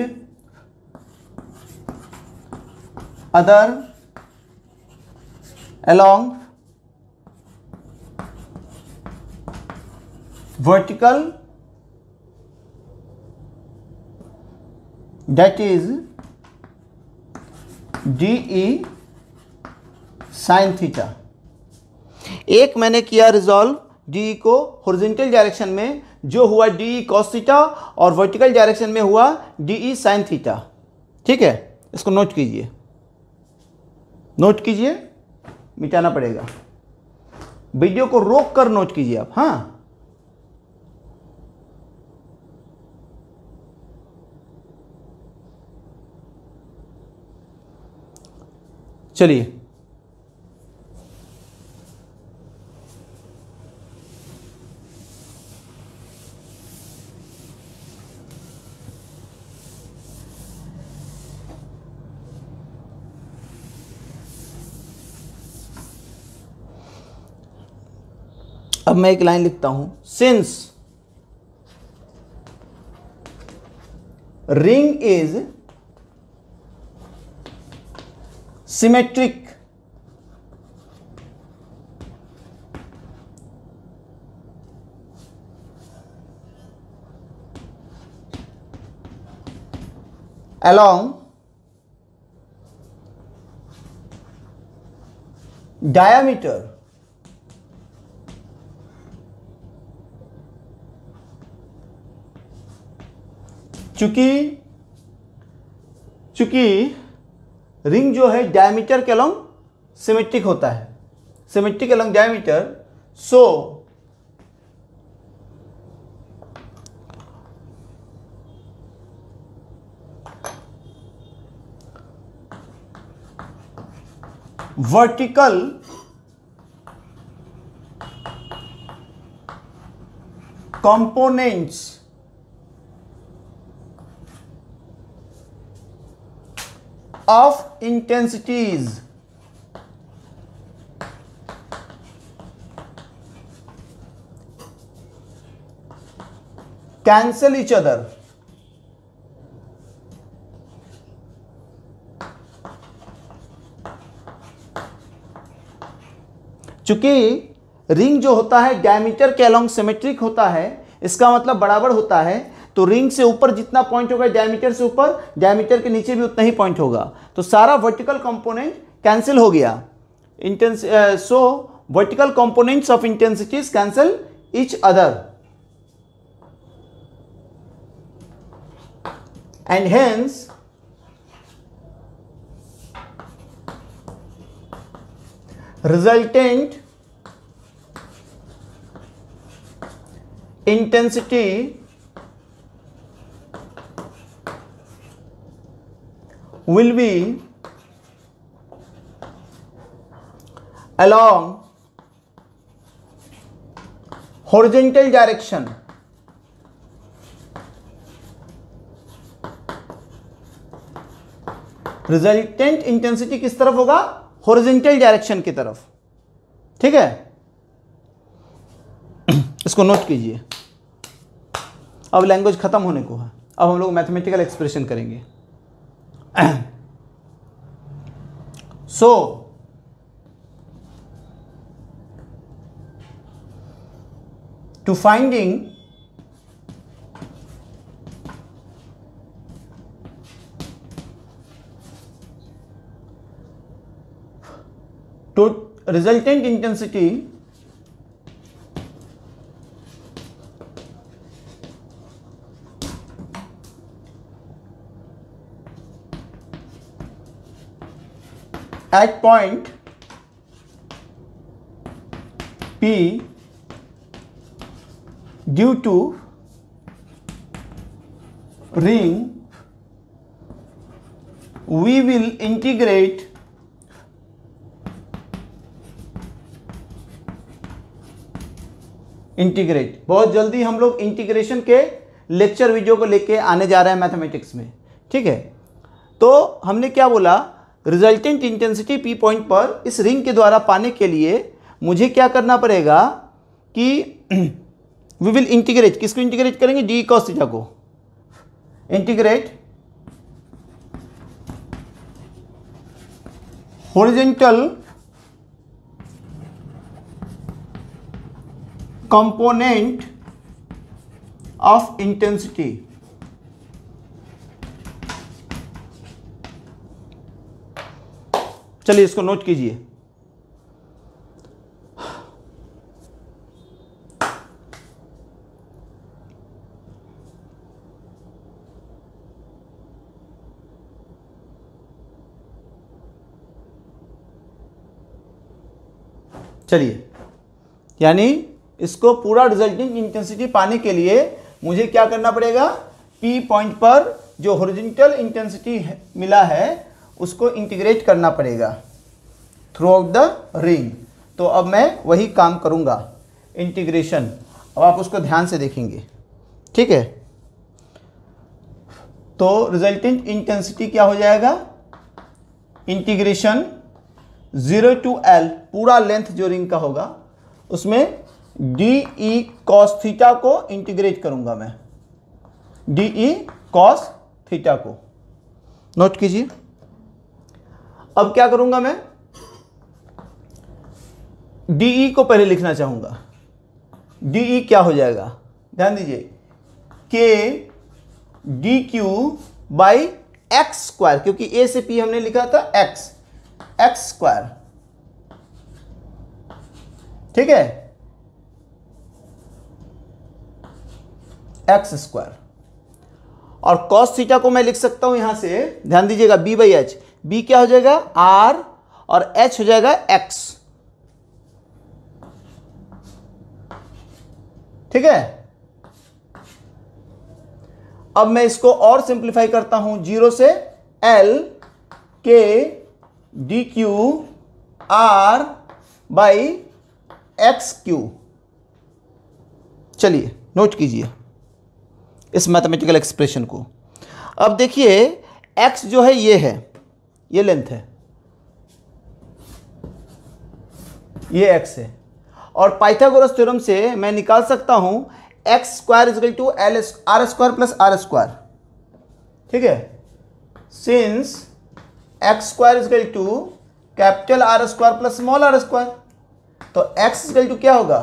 other along vertical, that is DE sin theta. एक मैंने किया रिजॉल्व DE को हॉरिजॉन्टल डायरेक्शन में, जो हुआ DE cos थीटा, और वर्टिकल डायरेक्शन में हुआ DE sin थीटा। ठीक है, इसको नोट कीजिए, नोट कीजिए, मिटाना पड़ेगा, वीडियो को रोक कर नोट कीजिए आप। हाँ, चलिए अब मैं एक लाइन लिखता हूं, since ring is symmetric along diameter चूंकि रिंग जो है डायमीटर के अलोंग सिमेट्रिक होता है, symmetric along diameter, so vertical components of intensities cancel each other. चूंकि रिंग जो होता है डायमीटर के अलोंग सिमेट्रिक होता है, इसका मतलब बराबर होता है, तो रिंग से ऊपर जितना पॉइंट होगा डायमीटर से ऊपर, डायमीटर के नीचे भी उतना ही पॉइंट होगा, तो सारा वर्टिकल कंपोनेंट कैंसिल हो गया। सो vertical components of intensities cancel each other and hence resultant intensity will be along horizontal direction. Resultant intensity किस तरफ होगा? हॉरिजॉन्टल डायरेक्शन की तरफ। ठीक है, इसको नोट कीजिए। अब लैंग्वेज खत्म होने को है, अब हम लोग मैथमेटिकल एक्सप्रेशन करेंगे। So to finding to resultant intensity at point P due to ring, we will integrate बहुत जल्दी हम लोग इंटीग्रेशन के लेक्चर वीडियो को लेके आने जा रहे हैं मैथमेटिक्स में। ठीक है, तो हमने क्या बोला, रिजल्टेंट इंटेंसिटी पी पॉइंट पर इस रिंग के द्वारा पाने के लिए मुझे क्या करना पड़ेगा कि वी विल इंटीग्रेट, किसको इंटीग्रेट करेंगे? डी कॉस थीटा को। Integrate horizontal component of intensity. चलिए इसको नोट कीजिए। चलिए, यानी इसको पूरा रिजल्टिंग इंटेंसिटी पाने के लिए मुझे क्या करना पड़ेगा? पी पॉइंट पर जो हॉरिजॉन्टल इंटेंसिटी मिला है उसको इंटीग्रेट करना पड़ेगा थ्रू आउट द रिंग। तो अब मैं वही काम करूंगा, इंटीग्रेशन। अब आप उसको ध्यान से देखेंगे। ठीक है, तो रिजल्टेंट इंटेंसिटी क्या हो जाएगा? इंटीग्रेशन 0 to L, पूरा लेंथ जो रिंग का होगा उसमें डी ई कॉस थीटा को इंटीग्रेट करूंगा मैं, डी ई कॉस थीटा को। नोट कीजिए। अब क्या करूंगा मैं? डी ई को पहले लिखना चाहूंगा। डी ई क्या हो जाएगा? ध्यान दीजिए, के D q by x square, क्योंकि ए से पी हमने लिखा था एक्स, एक्स स्क्वायर, ठीक है, एक्स स्क्वायर। और कॉस थीटा को मैं लिख सकता हूं यहां से, ध्यान दीजिएगा, बी बाई एच, बी क्या हो जाएगा आर और एच हो जाएगा एक्स, ठीक है। अब मैं इसको और सिंप्लीफाई करता हूं, 0 से एल के D Q R by x Q. चलिए नोट कीजिए इस मैथमेटिकल एक्सप्रेशन को। अब देखिए x जो है ये है, ये लेंथ है, ये x है, और पाइथागोरस थ्योरम से मैं निकाल सकता हूं x square is equal to l r square plus r square, ठीक है। Since x square is equal to capital are square plus small r square, तो x इज इक्वल टू क्या होगा,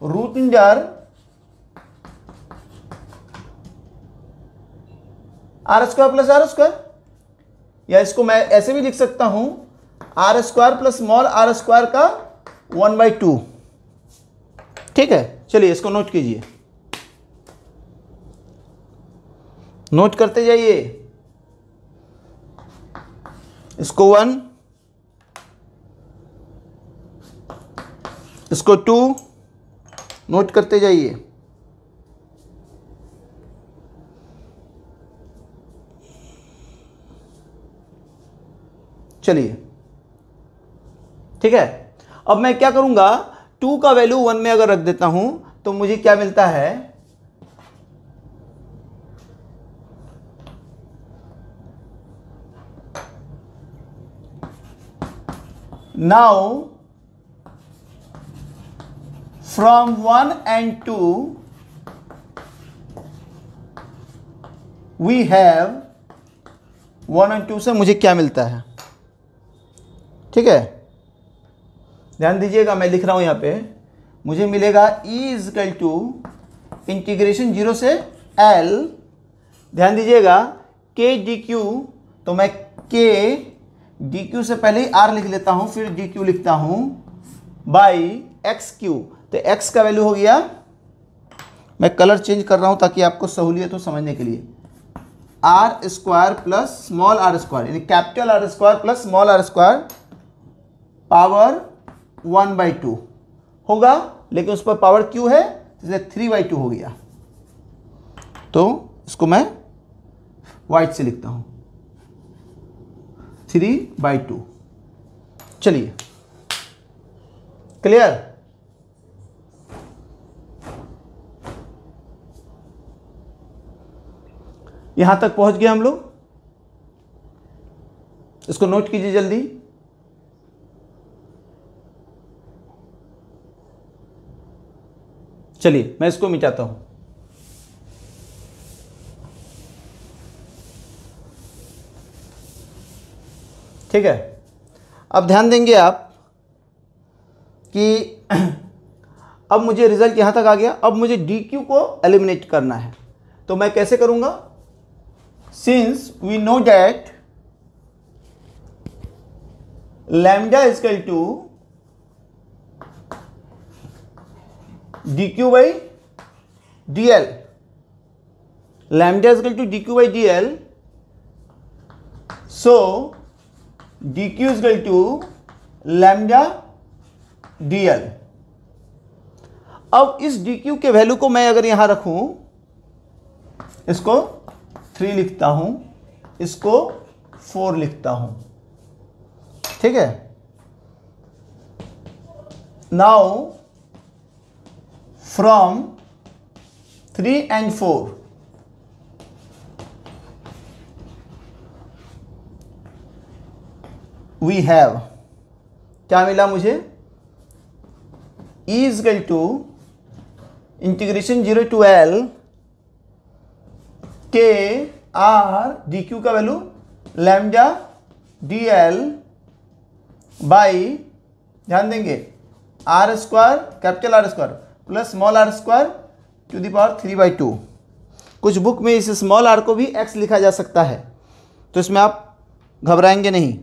root under r square plus r square, या इसको मैं ऐसे भी लिख सकता हूं r square plus small r square का 1/2, ठीक है। चलिए इसको नोट कीजिए, नोट करते जाइए, इसको 1, इसको 2, नोट करते जाइए। चलिए ठीक है, अब मैं क्या करूंगा, 2 का वैल्यू 1 में अगर रख देता हूं तो मुझे क्या मिलता है, now from 1 and 2 we have 1 and 2 से मुझे क्या मिलता है, ठीक है। ध्यान दीजिएगा, मैं लिख रहा हूं यहां पे, मुझे मिलेगा E is equal to integration 0 से L, ध्यान दीजिएगा K डी क्यू, तो मैं K डी क्यू से पहले ही R लिख लेता हूं, फिर डी क्यू लिखता हूं, बाई एक्स क्यू, तो x का वैल्यू हो गया, मैं कलर चेंज कर रहा हूं ताकि आपको सहूलियत हो समझने के लिए, R square plus small r square, यानी capital are square plus small r square power 1/2 होगा, लेकिन उस पर पावर क्यू है इसलिए 3/2 हो गया, तो इसको मैं वाइट से लिखता हूं 3/2। चलिए क्लियर, यहां तक पहुंच गए हम लोग, इसको नोट कीजिए जल्दी। चलिए मैं इसको मिटाता हूं, ठीक है। अब ध्यान देंगे आप कि अब मुझे रिजल्ट यहां तक आ गया, अब मुझे डी क्यू को एलिमिनेट करना है, तो मैं कैसे करूंगा, since we know that lambda is equal to dq by dl, lambda is equal to dq by dl, so dq is equal to lambda dl। अब इस dq के वैल्यू को मैं अगर यहां रखूं, इसको 3 लिखता हूं, इसको 4 लिखता हूं, ठीक है। Now from 3 and 4 we have, क्या मिला मुझे, E is equal to integration 0 to L K R d q का value lambda d l by, ध्यान देंगे, r square capital are square plus small r square to the power 3/2। कुछ book में इस small are को भी x लिखा जा सकता है, तो इसमें आप घबराएंगे नहीं।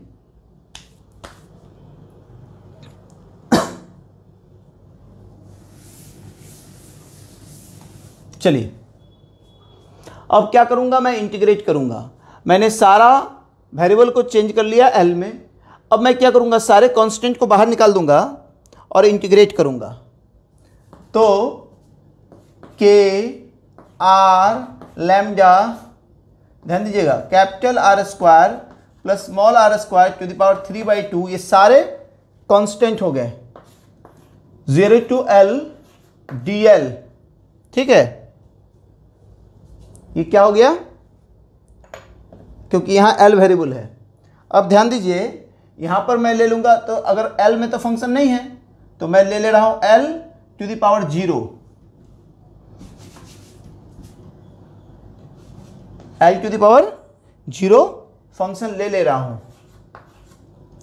चलिए अब क्या करूंगा, मैं इंटीग्रेट करूंगा। मैंने सारा वेरिएबल को चेंज कर लिया एल में। अब मैं क्या करूंगा, सारे कांस्टेंट को बाहर निकाल दूंगा और इंटीग्रेट करूंगा। तो के आर लैम्डा, ध्यान दीजिएगा, capital are square plus small r square to the power 3/2, ये सारे कांस्टेंट हो गए। 0 to L dl, ठीक है, ये क्या हो गया, क्योंकि यहां L वेरिएबल है। अब ध्यान दीजिए, यहां पर मैं ले लूंगा, तो अगर L में तो फंक्शन नहीं है तो मैं ले रहा हूं L to the power 0, L to the power 0 function ले रहा हूं,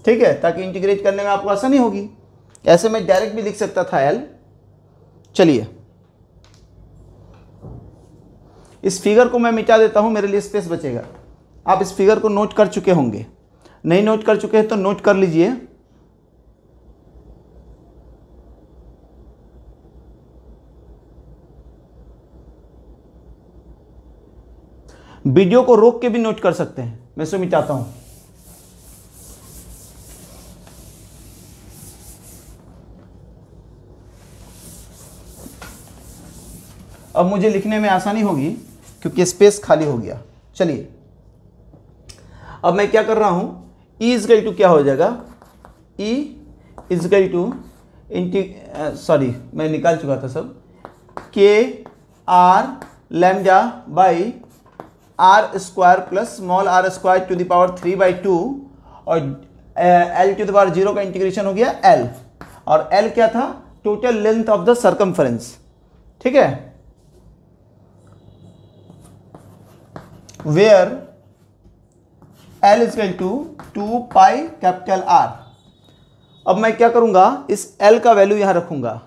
ठीक है, ताकि इंटीग्रेट करने में आपको आसानी होगी। ऐसे मैं डायरेक्ट भी लिख सकता था L। चलिए इस फिगर को मैं मिटा देता हूं, मेरे लिए स्पेस बचेगा। आप इस फिगर को नोट कर चुके होंगे, नहीं नोट कर चुके हैं तो नोट कर लीजिए। वीडियो को रोक के भी नोट कर सकते हैं, मैं इसे मिटाता हूं। अब मुझे लिखने में आसानी होगी क्योंकि स्पेस खाली हो गया। चलिए अब मैं क्या कर रहा हूं, E इजकल टू क्या हो जाएगा, E इजकल टू सॉरी मैं निकाल चुका था सब, k r lambda by r square plus small r square to the power 3/2 और L टू द पावर 0 का इंटीग्रेशन हो गया L, और L क्या था, total length of the circumference, ठीक है, where L is equal to 2 pi capital R। अब मैं क्या करूंगा, इस L का वैल्यू यहां रखूंगा,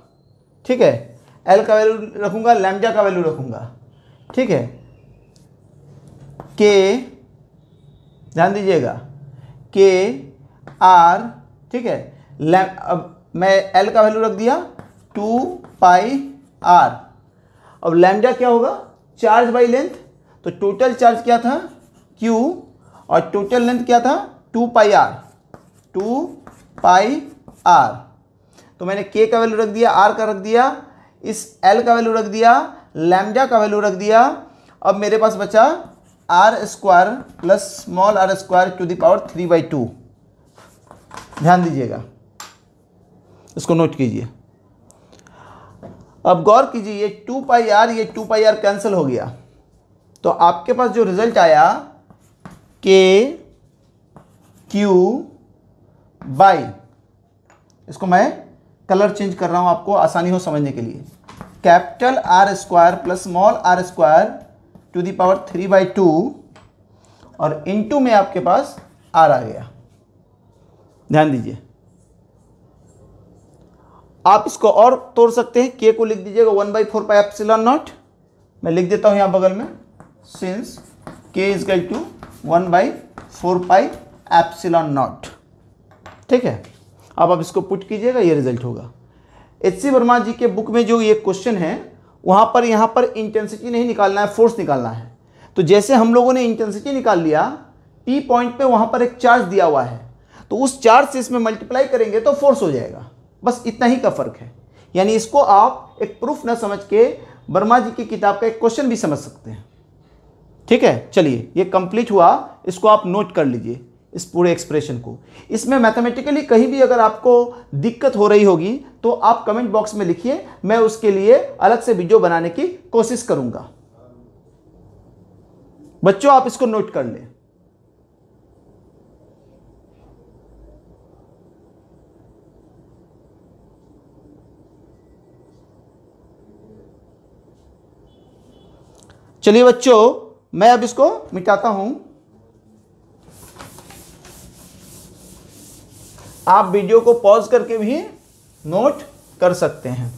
ठीक है, L का वैल्यू रखूंगा, लैम्डा का वैल्यू रखूंगा, ठीक है, के, ध्यान दीजिएगा, के आर, ठीक है, अब मैं L का वैल्यू रख दिया 2 पाई R। अब लैम्डा क्या होगा, चार्ज बाई लेंथ, तो टोटल चार्ज क्या था Q और टोटल लेंथ क्या था 2 पाई R, 2 पाई R। तो मैंने K का वैल्यू रख दिया, R का रख दिया, इस L का वैल्यू रख दिया, लैम्डा का वैल्यू रख दिया। अब मेरे पास बचा R square plus small r square to the power 3/2। ध्यान दीजिएगा, इसको नोट कीजिए। अब गौर कीजिए, ये 2 पाई R, ये 2 पाई R कैंसिल हो गया, तो आपके पास जो रिजल्ट आया के क्यू बाई, इसको मैं कलर चेंज कर रहा हूं आपको आसानी हो समझने के लिए, capital are square plus small r square to the power 3/2 और इनटू में आपके पास आर आ गया। ध्यान दीजिए, आप इसको और तोड़ सकते हैं, के को लिख दीजिएगा 1/4 पाई एप्सिलॉन नॉट, मैं लिख देता हूं यहां बगल में, since k is equal to 1/4 pi epsilon naught, ठीक है। अब आप इसको पुट कीजिएगा, ये रिजल्ट होगा। H.C. वर्मा जी के बुक में जो ये क्वेश्चन है, यहाँ पर इंटेंसिटी नहीं निकालना है, फोर्स निकालना है। तो जैसे हम लोगों ने इंटेंसिटी निकाल लिया, P पॉइंट पे वहाँ पर एक चार्ज दिया हुआ है, तो उस चार्ज से इसमें मल्टीप्लाई करेंगे तो फोर्स हो जाएगा, बस इतना ही का फर्क है। यानी इसको आप एक प्रूफ न समझ के वर्मा जी की किताब का एक क्वेश्चन भी समझ सकते हैं, ठीक है। चलिए ये कंप्लीट हुआ, इसको आप नोट कर लीजिए इस पूरे एक्सप्रेशन को। इसमें मैथमेटिकली कहीं भी अगर आपको दिक्कत हो रही होगी तो आप कमेंट बॉक्स में लिखिए, मैं उसके लिए अलग से वीडियो बनाने की कोशिश करूंगा। बच्चों आप इसको नोट कर लें। चलिए बच्चों, मैं अब इसको मिटाता हूं। आप वीडियो को पॉज करके भी नोट कर सकते हैं।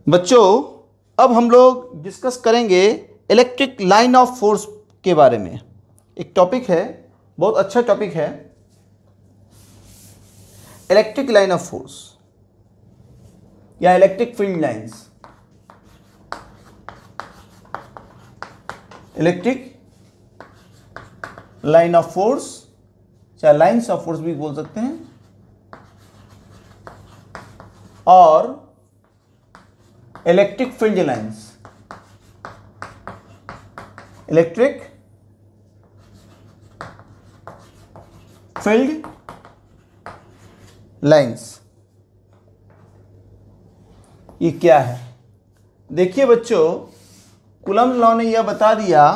बच्चों अब हम लोग डिस्कस करेंगे इलेक्ट्रिक लाइन ऑफ फोर्स के बारे में। एक टॉपिक है, बहुत अच्छा टॉपिक है, इलेक्ट्रिक लाइन ऑफ फोर्स या electric field lines. Electric line of force या लाइंस ऑफ फोर्स भी बोल सकते हैं, और electric field lines. Electric field lines ये क्या है? देखिए बच्चों, कूलम्ब लॉ ने यह बता दिया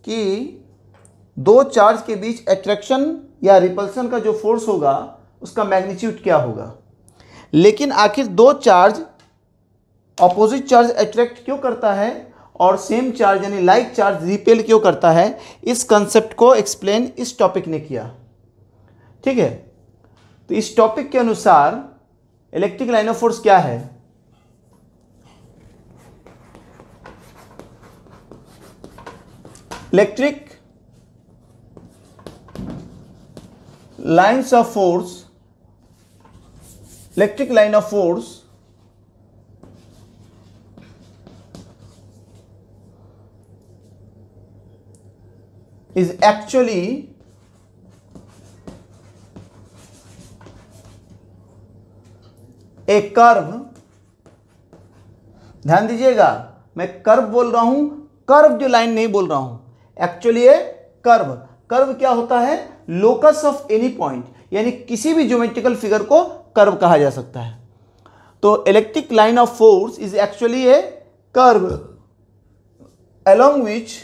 कि दो चार्ज के बीच अट्रैक्शन या रिपल्सन का जो फोर्स होगा उसका मैग्नीट्यूड क्या होगा। लेकिन आखिर दो चार्ज ऑपोजिट चार्ज अट्रैक्ट क्यों करता है और सेम चार्ज यानी लाइक चार्ज रिपेल क्यों करता है, इस कंसेप्ट को एक्सप्लेन इस टॉपिक ने किया। ठीक है, तो इस टॉपिक के अनुसार इलेक्ट्रिक लाइन ऑफ फोर्स क्या है? Electric lines of force, electric line of force is actually a curve। ध्यान दीजिएगा, मैं कर्व बोल रहा हूं, कर्व जो लाइन नहीं बोल रहा हूं। एक्चुअली ए कर्व, कर्व क्या होता है? लोकस ऑफ एनी पॉइंट, यानी किसी भी ज्योमेट्रिकल फिगर को कर्व कहा जा सकता है। तो electric line of force is actually A curve along which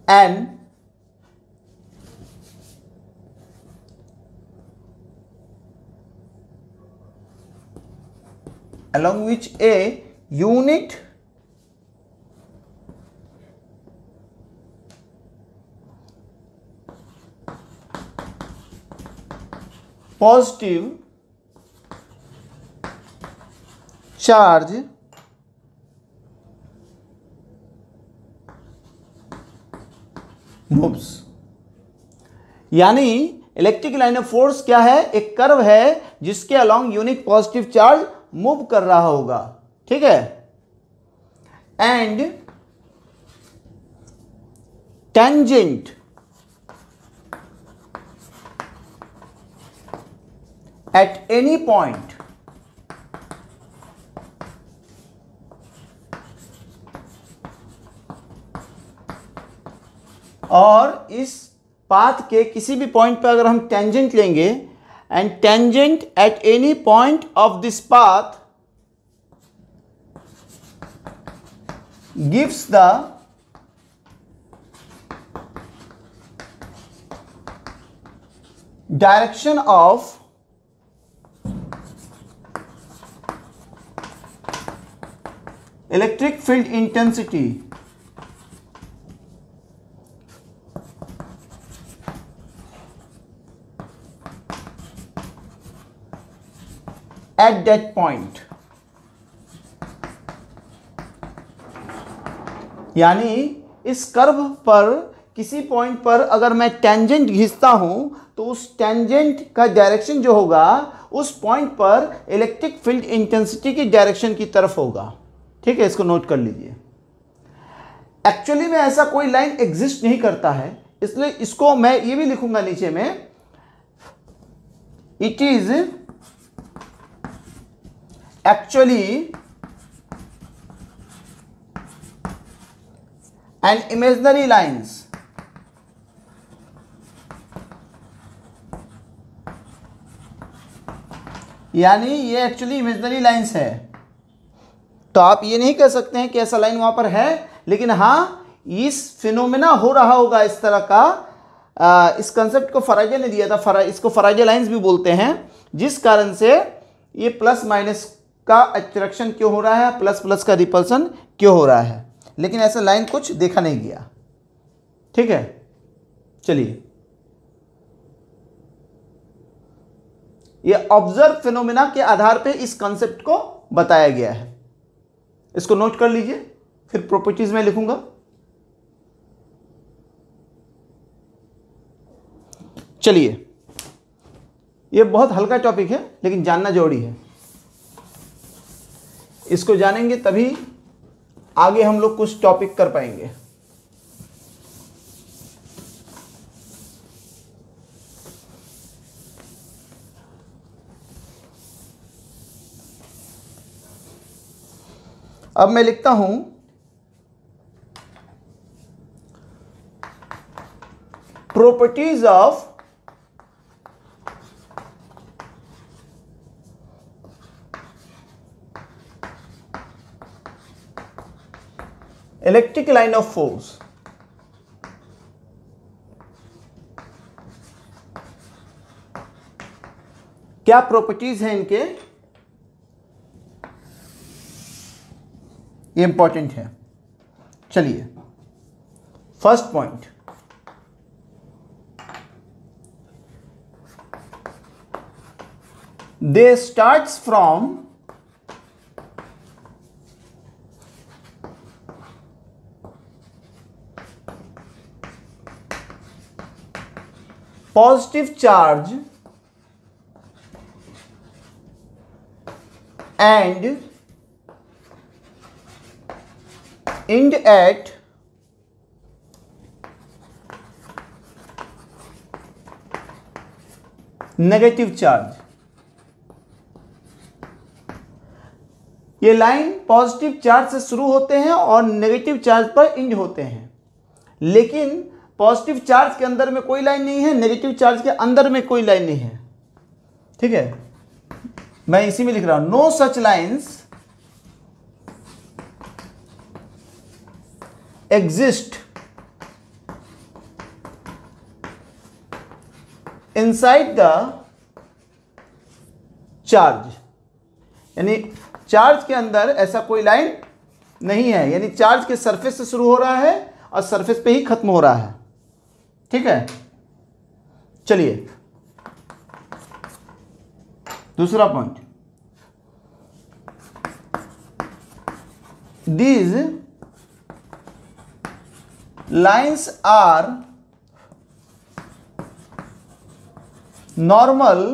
an along which a unit positive charge moves. यानी इलेक्ट्रिक लाइन ऑफ फोर्स क्या है? एक कर्व है जिसके along unit positive charge move कर रहा होगा। ठीक है, and tangent at any point और इस पाथ के किसी भी पॉइंट पर अगर हम टेंजेंट लेंगे, and tangent at any point of this path gives the direction of electric field intensity at that point। यानी इस कर्व पर किसी पॉइंट पर अगर मैं टेंजेंट खींचता हूं तो उस टेंजेंट का डायरेक्शन जो होगा उस पॉइंट पर इलेक्ट्रिक फील्ड इंटेंसिटी की डायरेक्शन की तरफ होगा। ठीक है, इसको नोट कर लीजिए। एक्चुअली में ऐसा कोई लाइन एग्जिस्ट नहीं करता है, इसलिए इसको मैं ये भी लिखूंगा नीचे में, it is actually an imaginary lines। यानी ये एक्चुअली इमेजिनरी लाइंस है। तो आप ये नहीं कह सकते हैं कि ऐसा लाइन वहां पर है, लेकिन हाँ इस फिनोमेना हो रहा होगा इस तरह का। इस कंसेप्ट को फराइजे ने दिया था, इसको फराइजे लाइंस भी बोलते हैं, जिस कारण से ये प्लस माइनस का अट्रैक्शन क्यों हो रहा है, प्लस प्लस का रिपल्सन क्यों हो रहा है, लेकिन ऐसा लाइन कुछ देखा नहीं गया। ठीक है, चलिए, ये ऑब्जर्व फिनोमेना के आधार पे इस कंसेप्ट को बताया गया है। इसको नोट कर लीजिए, फिर प्रॉपर्टीज में लिखूंगा। चलिए, ये बहुत हल्का टॉपिक है लेकिन जानना जरूरी है। इसको जानेंगे तभी आगे हम लोग कुछ टॉपिक कर पाएंगे। अब मैं लिखता हूं properties of electric line of force. क्या प्रॉपर्टीज हैं इनके, ये इंपॉर्टेंट है। चलिए, first point, they starts from positive charge and end at negative charge. ये लाइन पॉजिटिव चार्ज से शुरू होते हैं और नेगेटिव चार्ज पर एंड होते हैं, लेकिन पॉजिटिव चार्ज के अंदर में कोई लाइन नहीं है, नेगेटिव चार्ज के अंदर में कोई लाइन नहीं है। ठीक है, मैं इसी में लिख रहा हूं, no such lines exist inside the charge. यानी चार्ज के अंदर ऐसा कोई लाइन नहीं है, यानी चार्ज के सरफेस से शुरू हो रहा है और सरफेस पे ही खत्म हो रहा है। ठीक है, चलिए दूसरा point, these lines are normal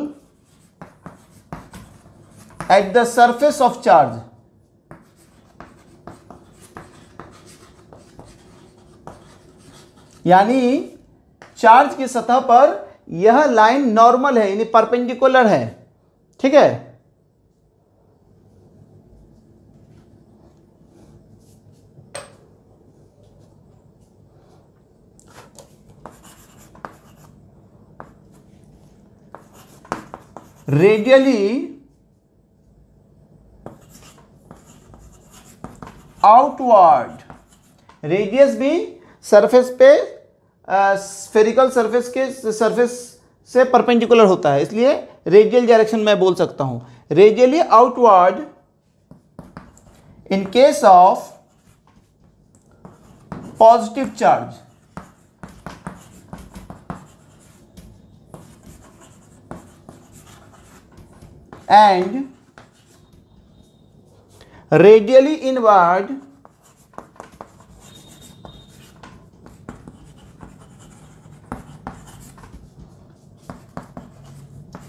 at the surface of charge. यानी चार्ज की सतह पर यह लाइन नॉर्मल है, यानी परपेंडिकुलर है। ठीक है, रेडियली आउटवर्ड, रेडियस भी सरफेस पे स्फेरिकल सरफेस के सरफेस से परपेंडिकुलर होता है, इसलिए रेडियल डायरेक्शन में बोल सकता हूं। Radially outward in case of positive charge and radially inward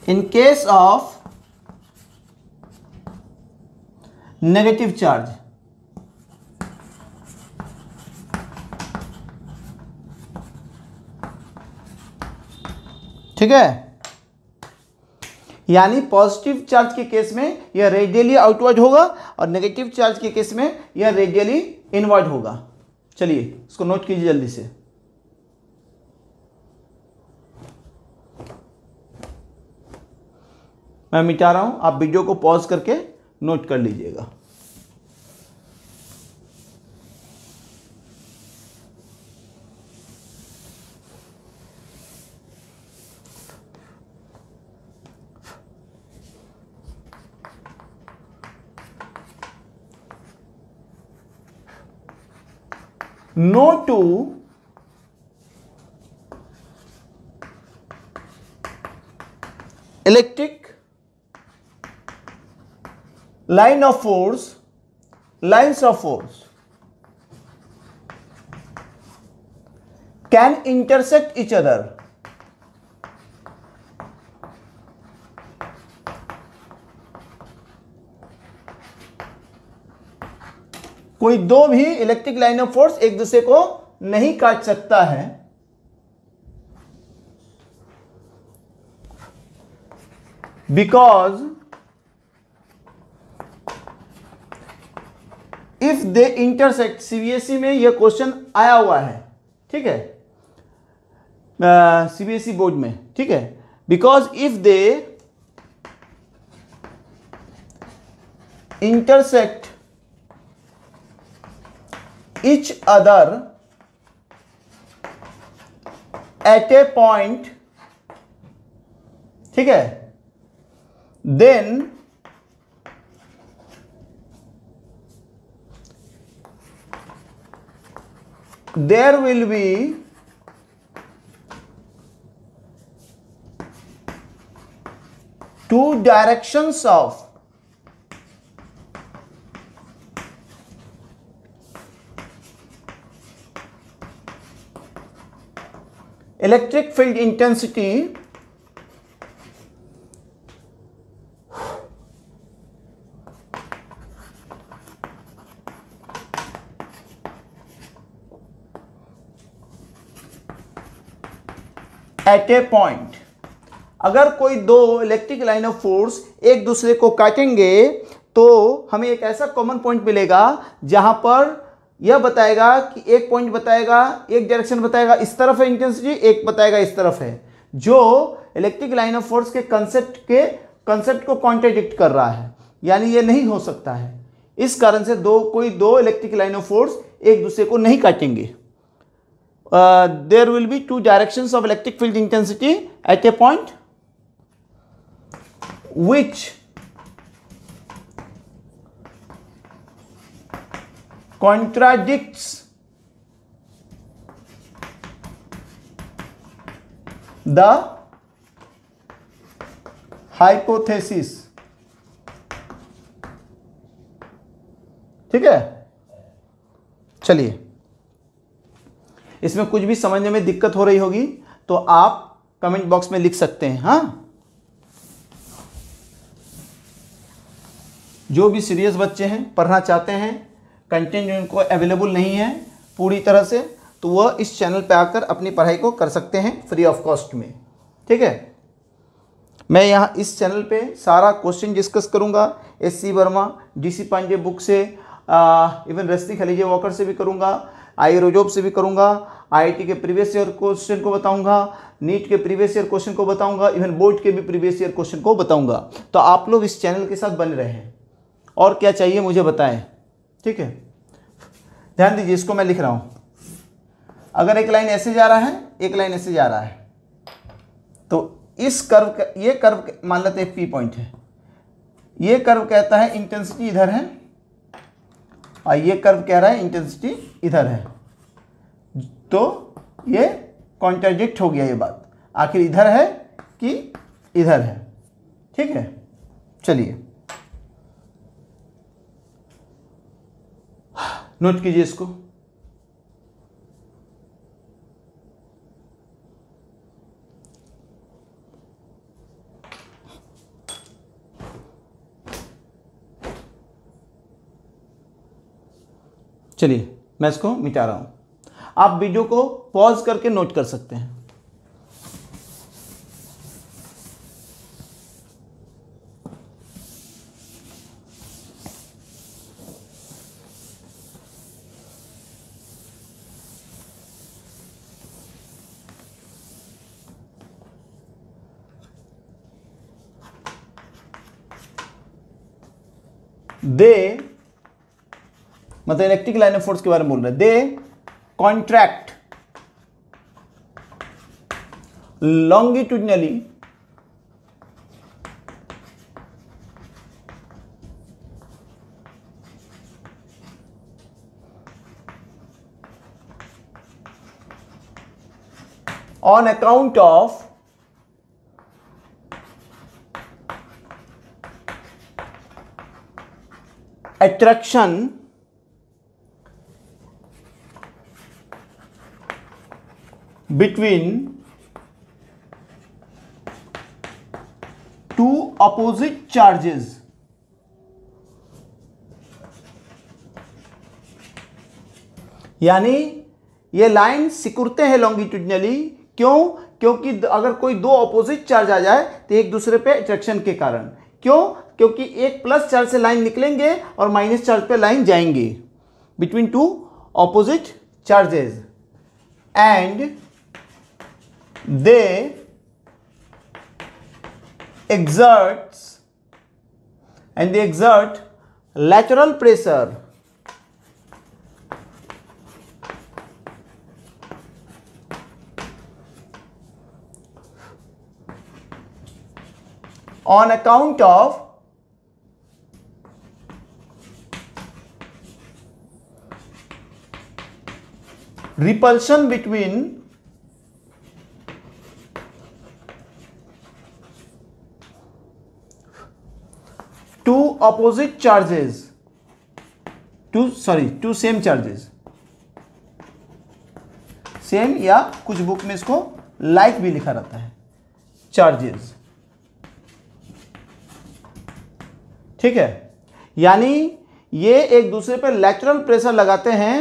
in case of negative charge। ठीक है, यानी पॉजिटिव चार्ज के केस में यह रेडियली आउटवर्ड होगा और नेगेटिव चार्ज के केस में यह रेडियली इनवर्ड होगा। चलिए इसको नोट कीजिए जल्दी से। मैं मिटा रहा हूं, आप वीडियो को पॉज करके नोट कर लीजिएगा। No two electric line of force, lines of force can intersect each other. कोई दो भी इलेक्ट्रिक लाइन ऑफ फोर्स एक दूसरे को नहीं काट सकता है, because if they intersect. CBSE में यह क्वेश्चन आया हुआ है, ठीक है, सीबीएसई बोर्ड में, ठीक है। Because if they intersect each other at a point, ठीक है, then there will be two directions of electric field intensity at a point। अगर कोई दो इलेक्ट्रिक लाइन ऑफ फोर्स एक दूसरे को काटेंगे तो हमें एक ऐसा कॉमन पॉइंट मिलेगा जहां पर यह बताएगा कि एक पॉइंट बताएगा, एक डायरेक्शन बताएगा इस तरफ है इंटेंसिटी, एक बताएगा इस तरफ है, जो इलेक्ट्रिक लाइन ऑफ फोर्स के कंसेप्ट को कॉन्ट्राडिक्ट कर रहा है, यानी ये नहीं हो सकता है। इस कारण से कोई दो इलेक्ट्रिक लाइन ऑफ फोर्स एक दूसरे को नहीं काटेंगे। There will be two directions of electric field intensity at a point which contradicts the hypothesis। ठीक है, चलिए, इसमें कुछ भी समझने में दिक्कत हो रही होगी तो आप कमेंट बॉक्स में लिख सकते हैं। हाँ, जो भी सीरियस बच्चे हैं, पढ़ना चाहते हैं, कंटेंट उनको अवेलेबल नहीं है पूरी तरह से, तो वह इस चैनल पे आकर अपनी पढ़ाई को कर सकते हैं फ्री ऑफ कॉस्ट में। ठीक है, मैं यहाँ इस चैनल पे सारा क्वेश्चन डिस्कस करूँगा, SC Verma, DC Pandey book से, इवन रस्ती खलीजे वॉकर से भी करूँगा, आई रोजोब से भी करूँगा, आईआईटी के प्रीवियस ईयर क्वेश्चन को बताऊँगा, नीट के प्रीवियस ईयर क्वेश्चन को बताऊँगा, इवन बोर्ड के भी प्रीवियस ईयर क्वेश्चन को बताऊँगा। तो आप लोग इस चैनल के साथ बने रहें, और क्या चाहिए मुझे बताएं। ठीक है, ध्यान दीजिए, इसको मैं लिख रहा हूँ। अगर एक लाइन ऐसे जा रहा है, एक लाइन ऐसे जा रहा है, तो इस कर्व, ये कर्व मान लेते हैं पी पॉइंट है, ये कर्व कहता है इंटेंसिटी इधर है, और ये कर्व कह रहा है इंटेंसिटी इधर है, तो ये कॉन्ट्राडिक्ट हो गया ये बात, आखिर इधर है कि इधर है। ठीक है, चलिए नोट कीजिए इसको। चलिए मैं इसको मिटा रहा हूं, आप वीडियो को पॉज करके नोट कर सकते हैं। दे मतलब इलेक्ट्रिक लाइन ऑफ फोर्स के बारे में बोल रहे हैं। They contract longitudinally on account of attraction between two opposite charges, यानी ये लाइन सिकुड़ते हैं लॉन्गिट्यूडनली। क्यों? क्योंकि अगर कोई दो ऑपोजिट चार्ज आ जाए तो एक दूसरे पे अट्रैक्शन के कारण। क्यों? क्योंकि एक प्लस चार्ज से लाइन निकलेंगे और माइनस चार्ज पे लाइन जाएंगे, between two opposite charges, and they exert lateral pressure on account of repulsion between two opposite charges, two same charges, same या कुछ बुक में इसको लाइक भी लिखा रहता है, चार्जेस। ठीक है, यानी ये एक दूसरे पर लैटरल प्रेशर लगाते हैं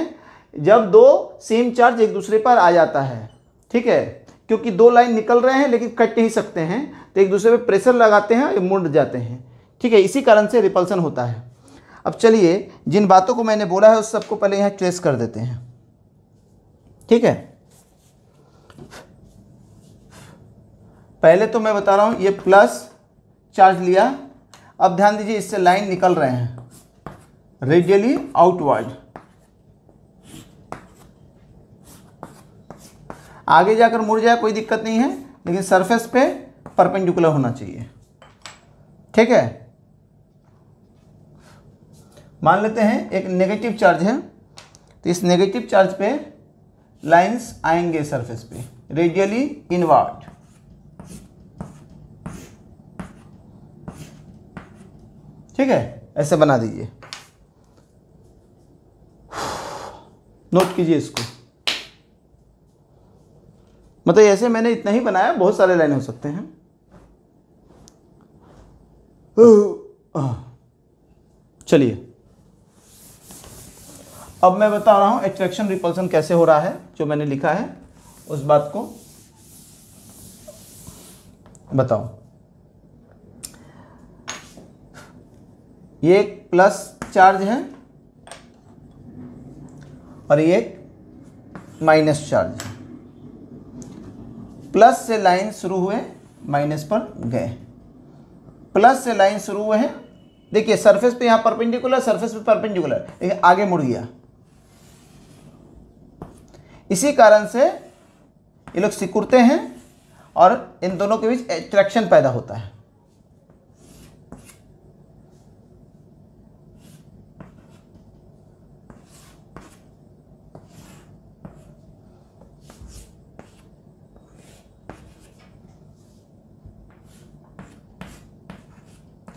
जब दो सेम चार्ज एक दूसरे पर आ जाता है। ठीक है, क्योंकि दो लाइन निकल रहे हैं लेकिन कट नहीं सकते हैं, तो एक दूसरे पर प्रेशर लगाते हैं, मुड़ जाते हैं। ठीक है, इसी कारण से रिपल्सन होता है। अब चलिए जिन बातों को मैंने बोला है उस सबको पहले यहाँ ट्रेस कर देते हैं। ठीक है, पहले तो मैं बता रहा हूँ, ये प्लस चार्ज लिया। अब ध्यान दीजिए, इससे लाइन निकल रहे हैं रेडियली आउटवर्ड। आगे जाकर मुड़ जाए कोई दिक्कत नहीं है, लेकिन सरफेस पे परपेंडिकुलर होना चाहिए। ठीक है, मान लेते हैं एक नेगेटिव चार्ज है, तो इस नेगेटिव चार्ज पे लाइंस आएंगे सरफेस पे रेडियली इनवर्ड। ठीक है, ऐसे बना दीजिए, नोट कीजिए इसको। मतलब ऐसे मैंने इतना ही बनाया, बहुत सारे लाइन हो सकते हैं। चलिए अब मैं बता रहा हूं अट्रैक्शन रिपल्सन कैसे हो रहा है, जो मैंने लिखा है उस बात को बताओ। ये एक प्लस चार्ज है और ये एक माइनस चार्ज है। प्लस से लाइन शुरू हुए, माइनस पर गए। प्लस से लाइन शुरू हुए हैं, देखिए सरफेस पे यहाँ परपेंडिकुलर, सरफेस पे परपेंडिकुलर, लेकिन आगे मुड़ गया। इसी कारण से ये लोग सिकुड़ते हैं और इन दोनों के बीच अट्रैक्शन पैदा होता है।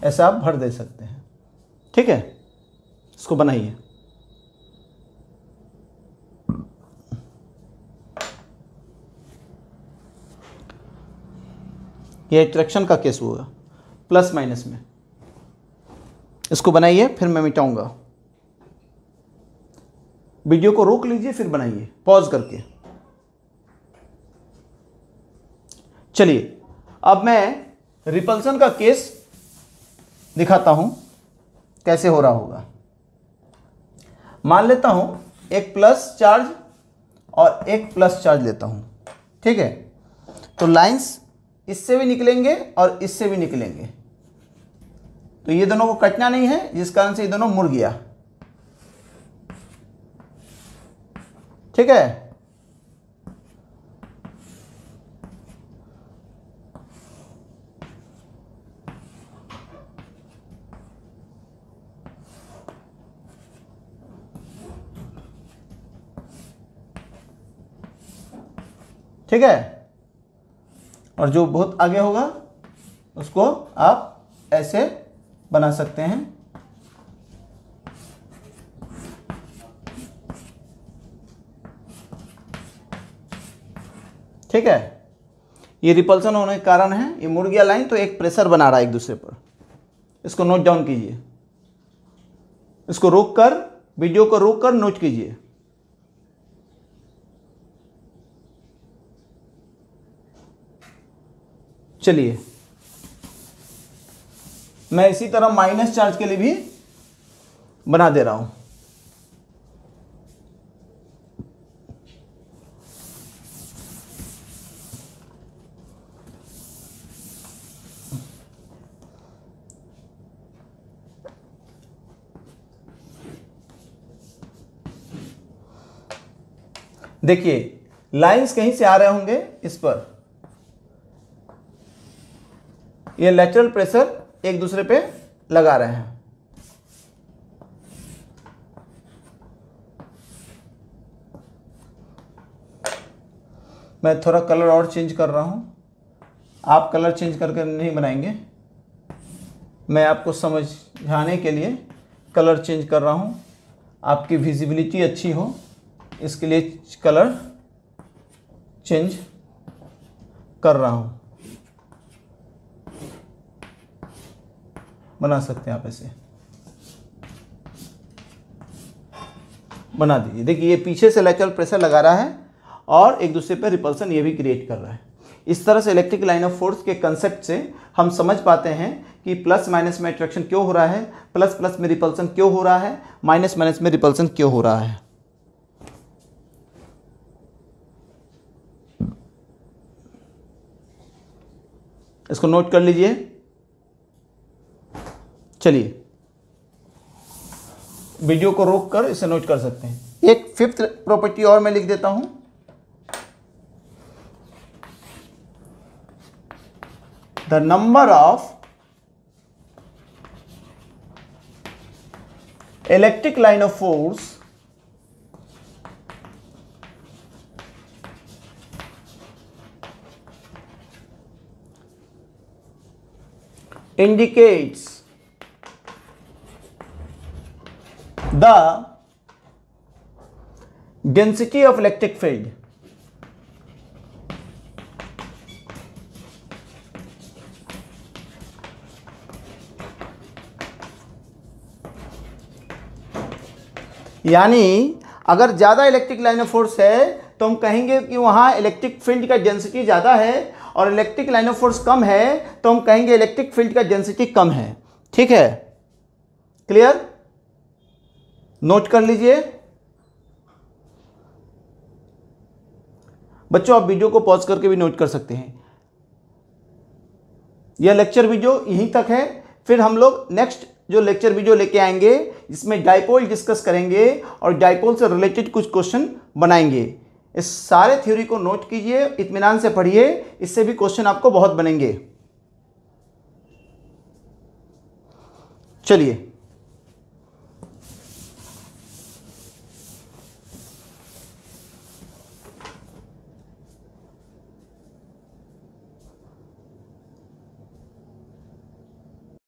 ऐसा आप भर दे सकते हैं। ठीक है, इसको बनाइए। ये अट्रैक्शन का केस होगा प्लस माइनस में। इसको बनाइए, फिर मैं मिटाऊंगा। वीडियो को रोक लीजिए, फिर बनाइए पॉज करके। चलिए अब मैं रिपल्सन का केस दिखाता हूं कैसे हो रहा होगा। मान लेता हूं एक प्लस चार्ज और एक प्लस चार्ज लेता हूं। ठीक है, तो लाइंस इससे भी निकलेंगे और इससे भी निकलेंगे, तो ये दोनों को कटना नहीं है, जिस कारण से ये दोनों मुड़ गया। ठीक है, ठीक है, और जो बहुत आगे होगा उसको आप ऐसे बना सकते हैं। ठीक है, ये रिपल्सन होने के कारण है, ये मुड़ गया लाइन तो एक प्रेशर बना रहा है एक दूसरे पर। इसको नोट डाउन कीजिए, इसको रोक कर, वीडियो को रोक कर नोट कीजिए। चलिए, मैं इसी तरह माइनस चार्ज के लिए भी बना दे रहा हूं। देखिए, लाइंस कहीं से आ रहे होंगे इस पर, ये लेटरल प्रेशर एक दूसरे पे लगा रहे हैं। मैं थोड़ा कलर और चेंज कर रहा हूं, आप कलर चेंज करके नहीं बनाएंगे, मैं आपको समझाने के लिए कलर चेंज कर रहा हूं, आपकी विजिबिलिटी अच्छी हो इसके लिए कलर चेंज कर रहा हूं। बना सकते हैं आप, ऐसे बना दीजिए। देखिए, ये पीछे से लेटरल प्रेशर लगा रहा है और एक दूसरे पर रिपल्सन ये भी क्रिएट कर रहा है। इस तरह से इलेक्ट्रिक लाइन ऑफ फोर्स के कंसेप्ट से हम समझ पाते हैं कि प्लस माइनस में अट्रैक्शन क्यों हो रहा है, प्लस प्लस में रिपल्सन क्यों हो रहा है, माइनस माइनस में रिपल्सन क्यों हो रहा है। इसको नोट कर लीजिए। चलिए, वीडियो को रोक कर इसे नोट कर सकते हैं। एक फिफ्थ प्रॉपर्टी और मैं लिख देता हूं, the number of electric line of force indicates the density of electric field. यानी अगर ज़्यादा इलेक्ट्रिक लाइन ऑफ फोर्स है तो हम कहेंगे कि वहाँ इलेक्ट्रिक फील्ड का डेंसिटी ज़्यादा है, और इलेक्ट्रिक लाइन ऑफ फोर्स कम है तो हम कहेंगे इलेक्ट्रिक फील्ड का डेंसिटी कम है। ठीक है, क्लियर? नोट कर लीजिए बच्चों, आप वीडियो को पॉज करके भी नोट कर सकते हैं। यह लेक्चर वीडियो यहीं तक है, फिर हम लोग नेक्स्ट जो लेक्चर वीडियो लेके आएंगे इसमें डाइपोल डिस्कस करेंगे और डाइपोल से रिलेटेड कुछ क्वेश्चन बनाएंगे। इस सारे थ्योरी को नोट कीजिए, इत्मीनान से पढ़िए, इससे भी क्वेश्चन आपको बहुत बनेंगे। चलिए।